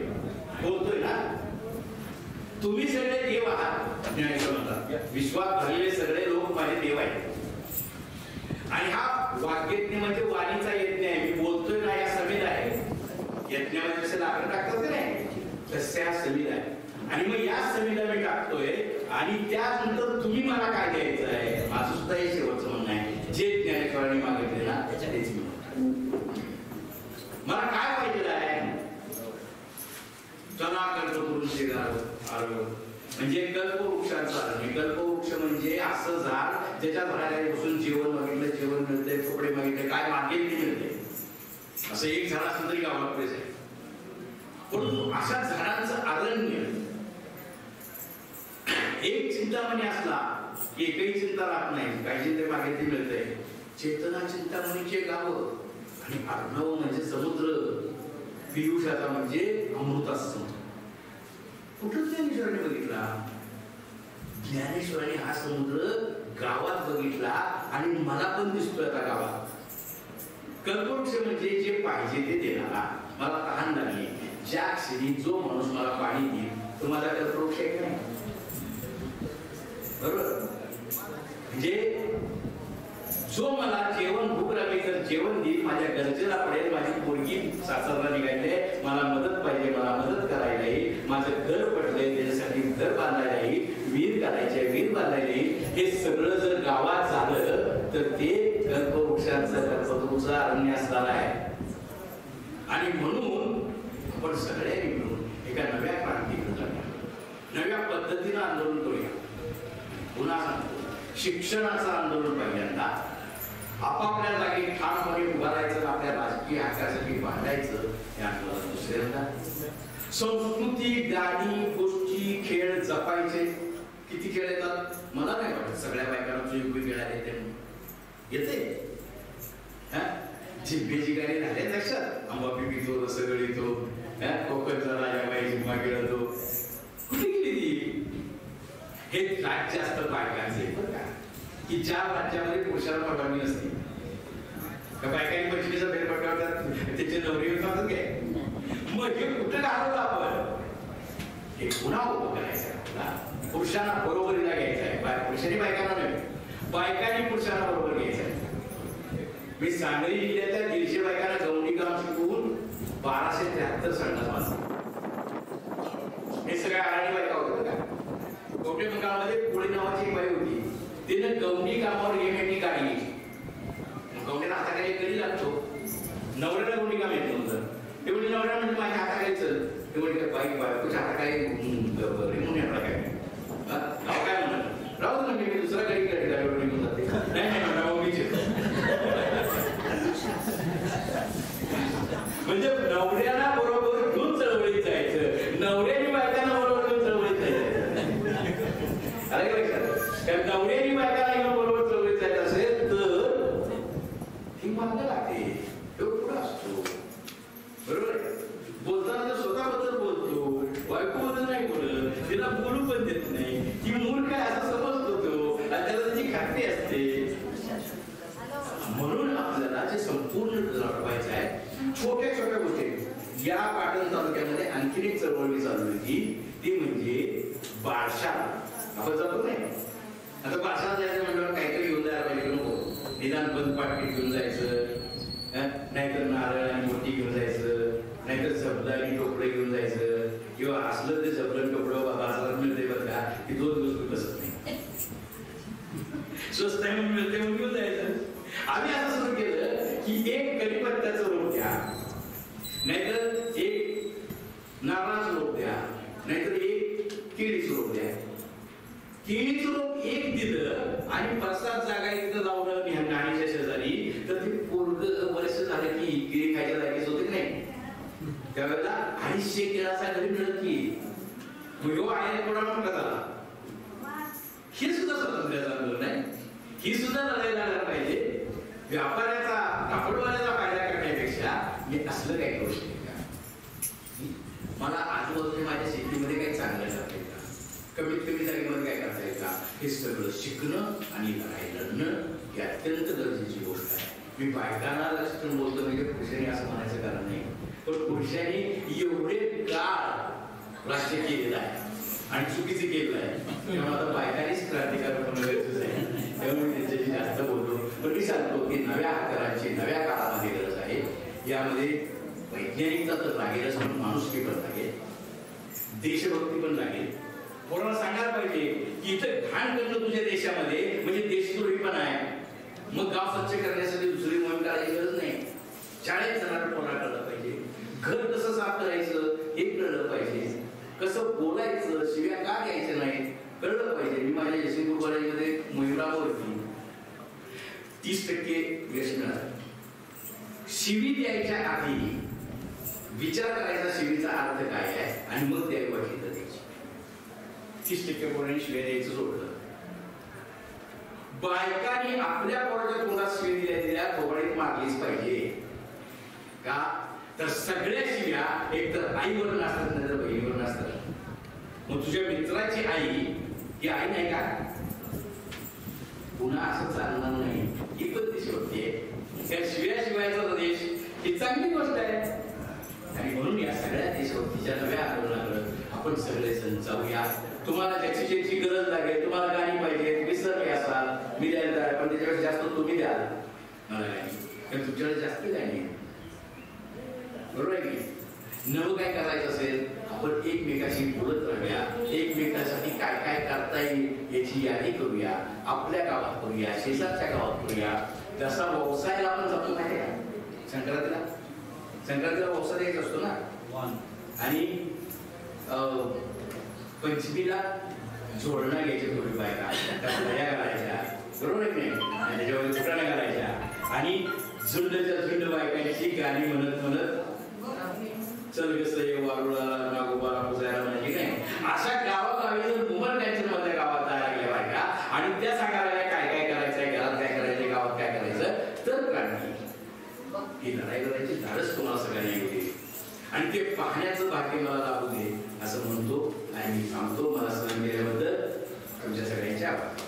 [SPEAKER 3] बोलतोय ना, तुम्ही सगळे देव आहात. विश्वात भरलेले सगळे लोक माझे देव आहेत. आणि हा वाक्यज्ञ म्हणजे वाणीचा यज्ञ आहे. मी बोलतोय ना, या समीर आहे. यज्ञामध्ये जसं लाकड टाकतात की नाही, तसं हा समीर आहे. आणि मग या समीला मी टाकतोय आणि त्यानंतर तुम्ही मला काय द्यायचं आहे, माझं सुद्धा हे शेवटचं म्हणणं आहे. जे ज्ञानेश्वरांनी मागितले ना त्याच्यानेच मी मला काय पाहिजे आहे. चला कल्पवृक्ष म्हणजे कल्पवृक्षाचा अर्थ. कल्पवृक्ष म्हणजे असं झाड ज्याच्या झाडाखाली बसून जेवण मागितलं जेवण मिळते, कपडे मागितले, काय मागेल ते मिळते. असं एक झाड असलं तरी गावात पुरेच आहे. पण अशा झाडांचं अरण्य, एक चिंतामणी असला की एकही चिंता राहत नाही, काही ते मागे ते मिळतंय. चेतना चिंतामणीचे गाव आणि अर्णव म्हणजे समुद्र, पियुषाचा म्हणजे अमृताचा समुद्र. कुठं ज्ञानेश्वरांनी बघितला? ज्ञानेश्वरांनी हा समुद्र गावात बघितला आणि मला पण दिसतोय आता गावात. कल्पवृक्ष म्हणजे जे पाहिजे ते देणारा. मला तहान लागली, ज्या क्षणी जो माणूस मला पाणी देईल तो माझा कल्पवृक्ष आहे का नाही? बरोबर? म्हणजे जो मला जेवण भूक लागली तर जेवण देईल, माझ्या गरजेला पडेल, माझी पोरगी सासरला निघायचे, मला मदत पाहिजे, मला मदत करायला येईल, माझं घर पडलंय त्याच्यासाठी घर बांधायला येईल, विहीर करायचे विहीर बांधायला येईल. हे सगळं जर गावात झालं तर ते कल्पवृक्षांचं कल्पवृक्ष अरण्य असणार आहे. आणि म्हणून आपण सगळ्यांनी मिळून एका नव्या क्रांतीकडे, नव्या पद्धतीनं आंदोलन करूया. पुन्हा सांगतो, शिक्षणाचं आंदोलन पहिल्यांदा आपापल्या जागी ठामपणे उभा राहायचं, आपल्या राजकीय हक्कासाठी भांडायचं. हे आंदोलन दुसऱ्यांदा संस्कृती, गाणी, गोष्टी, खेळ जपायचे. किती खेळ येतात मला नाही वाटत सगळ्या बायकांना चुईपुई खेळायला येते. झिंपेची गाणी झाले लक्षात, आंबा पिपितो, रस गळीतो, कोकणचा राजा बाई झिम्मा खेळतो. कुठे गेली ती? हे राज्य असतं बायकांचे बरं का, की ज्या राज्यामध्ये पुरुषाला परवानगी नसते. बायकांनी 25चा फेरफटका होतात, त्याचे नवरे होतात काय. मग हे कुठं घालवलं आपण? हे पुन्हा उभं करायचं. पुरुषांना बरोबरीला घ्यायचं आहे. पुरुषांनी बायकांना नव्हे, बायकांनी पुरुषांना बरोबर घ्यायचं आहे. मी सांगली जिल्ह्यातल्या 150 बायकांना गवंडी काम शिकवून 1273 संडास बांधले. हे सगळ्या आराणी बायका होत्या का. कोटे मंगाळमध्ये कोळी नावाची एक बाई होती, तिने गवंडी कामावर येण्याची गाडी घेतली. गवंडीला हाताखाली कधी लागतो, नवऱ्याला गवंडी काम येत नव्हतं. ते म्हणजे नवऱ्या म्हणजे माझ्या हाताखाली चल, ते म्हणजे बाईक बायकोच्या हाताखाली रिमून येणार काय नाव काय म्हणत राहू म्हणजे मी दुसऱ्या गाडी गाडीवर निघून जाते. नाही म्हणजे नवऱ्याला बरोबर घेऊन चळवळीत जायचं, नवऱ्याने बायकांना बरोबर घेऊन चळवळीत जायचं. आलं का लक्षात? कारण गवळ्यानी बायकाला घेऊन बरोबर चळवळीत जायचं असेल तर ही मागं लागते, तो पुढं असतो, बरोबर आहे? बोलताना तर स्वतःबद्दल बोलतो, बायकोबद्दल नाही बोलत, तिला बोलू पण देत नाही, ती मूल काय असं समजतो तो, आणि त्याला त्याची खात्री असते. म्हणून आपल्याला जे संपूर्ण लढवायचं आहे छोट्या छोट्या गोष्टी. या पाटण तालुक्यामध्ये आणखी एक चळवळ चालू होती, ती म्हणजे बारशाला. आपण जातो नाही, आता बारशाला जायचं म्हणल्यावर काहीतरी घेऊन जायला पाहिजे, नको निदान बंद पाकिट घेऊन जायचं, नाहीतर नारळ आणि मोठी घेऊन जायचं, नाहीतर झबलं आणि टोपडे घेऊन जायचं, किंवा असलं ते झबलं टोपडं बाजारात मिळते बरं का, की 2 दिवस बसत नाही, स्वस्त आहे म्हणून मिळते म्हणून घेऊन जायचं. आम्ही असं सुरू केलं की एक कढीपत्त्याचं रोप द्या, नाहीतर एक नारळाचं रोप द्या, नाहीतर एक केळीचं रोप द्या. केळीचं रोप एक दिलं आणि 5-7 जागा इथं लावलं नाणीच्या शेजारी, तर ते पोरग वर्ष झालं की केळी खायच्या जागेच होते की नाही. त्यावेळेला 250 केळाचा घरी मिळत की आहे थोडा मोठा झाला. हे सुद्धा स्वातंत्र्याचं आंदोलन आहे, ही सुद्धा लढाई लढायला पाहिजे. व्यापाऱ्याचा कापडवाल्याचा फायदा करण्यापेक्षा मी असलं काही करू शकते का? मला आजूबाजूला माझ्या शेतीमध्ये काही चांगलं करता येईल का? कमीत कमी जागेमध्ये काय करता येईल का? हे सगळं शिकणं आणि लढाई लढणं ही अत्यंत गरजेची गोष्ट आहे. मी बायकांना लक्षण बोलतो म्हणजे पुरुषांनी असं म्हणायचं कारण नाही, पण पुरुषांनी एवढे काळ राज्य केलेलं आहे आणि चुकीचं केलेलं आहे, तेव्हा आता बायकांनीच क्रांतिकारक होणं गरजेचं आहे. त्यामुळे त्यांच्याशी जास्त बोलतो. पण मी सांगतो की नव्या आकारांची नव्या काळामध्ये गरज आहे. यामध्ये वैज्ञानिकता तर लागेलच, म्हणून माणुसकी पण लागेल, देशभक्ती पण लागेल. कोणाला सांगायला पाहिजे की इथं घाण करणं तुझ्या देशामध्ये म्हणजे देशद्रोही पण आहे. मग गाव स्वच्छ करण्यासाठी दुसरी मोहीम करायची गरज नाही. शाळेत जाणारा कोणाला कळलं पाहिजे, घर कसं साफ करायचं हे कळलं पाहिजे, कसं बोलायचं, शिव्या का घ्यायचं नाही कळलं पाहिजे. मी माझ्या जयसिंगपूर कॉलेजमध्ये मोहीम राबवली, 30% यश मिळालं. शिवी द्यायच्या आधी विचार करायचा शिवीचा अर्थ काय आहे आणि मग त्या वाटली तर द्यायची. 30% पोरांनी शिव्या द्यायचं सोडलं. बायकांनी आपल्या पोराच्या तोंडात शिवी दिल्या थोबाडीत मारलीच पाहिजे का? तर सगळ्या शिव्या एक तर आईवर नसतात नाही तर बहिणीवर नसतात. मग तुझ्या मित्राची आई ही आई नाही का? पुन्हा असं चालणार नाही, ही पद्धती होते. त्या शिव्या शिवायचा देश ही चांगली गोष्ट आहे. आणि म्हणून या सगळ्या देशभक्तीच्या नव्या आंदोलनाकडे आपण सगळे जण जाऊया. तुम्हाला ज्याची ज्याची गरज लागेल, तुम्हाला गाणी पाहिजे, तुम्ही सर असाल, मी द्यायला, पण त्याच्यापेक्षा जास्त तुम्ही द्याल मला गाणी, कारण तुमच्याकडे जास्त गाणी, बरोबर आहे की? नवं काय करायचं असेल आपण एकमेकाशी बोलत राहूया, एकमेकांसाठी काय काय करता येईल याची यादी करूया. आपल्या गावात करूया, शेजारच्या गावात करूया. जसा व्यवसायाला आपण जातो माहिती का? संक्रांतीला व्यवसाय द्यायचा असतो ना, आणि पंचमीला जोडणं घ्यायचे थोडी बायका, त्या घालायच्या, बरोबर की नाही? त्याच्यामध्ये फुटाणा घालायच्या आणि झुंडच्या झुंड बायकांची गाणी म्हणत म्हणत चल कसं वारुळाला नागोबाला पुजायला म्हणायची नाही. अशा गावागावी जर मुमर कॅन्सर मधल्या गावात जायला लागल्या बायका आणि त्या सांगायला काय काय करायचंय, घरात काय करायचंय, गावात काय करायचं, तर क्रांती ही लढाई लढायची धाडस तुम्हाला सगळ्यांना होते. आणि ते पाहण्याचं भाग्य मला लाभू दे असं म्हणतो आणि मी सांगतो. मला सहन केल्याबद्दल तुमच्या सगळ्यांचे आभार.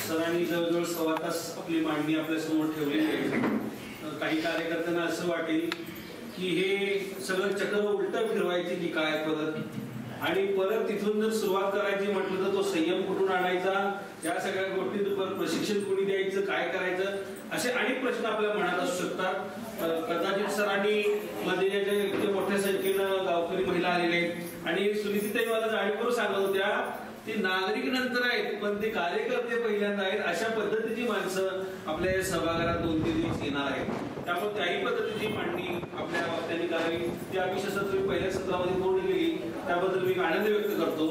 [SPEAKER 1] सरांनी जवळजवळ 1.25 तास आपली मांडणी आपल्या समोर ठेवलेली आहे. काही कार्यकर्त्यांना असं वाटेल की हे सगळं चक्र उलटं फिरवायचे की काय परत, आणि परत तिथून जर सुरुवात करायची म्हटलं तर तो संयम कुठून आणायचा, या सगळ्या गोष्टी परत प्रशिक्षण कोणी द्यायचं, काय करायचं, असे अनेक प्रश्न आपल्या मनात असू शकतात. कदाचित सरांनी मध्ये इतके मोठ्या संख्येनं गावकरी महिला आलेले आहेत आणि सुनीतीताई मला जाणीवपूर्वक सांगत होत्या ते नागरिक नंतर आहेत पण ते कार्यकर्ते पहिल्यांदा आहेत. अशा पद्धतीची माणसं आपल्या सभागृहात 2-3 दिवस येणार आहेत. त्यामुळे त्याही पद्धतीची मांडणी आपल्या वक्त्यांनी करावी. ती विशेषतः तुम्ही पहिल्या सत्रामध्ये पूर्ण केली त्याबद्दल मी आनंद व्यक्त करतो.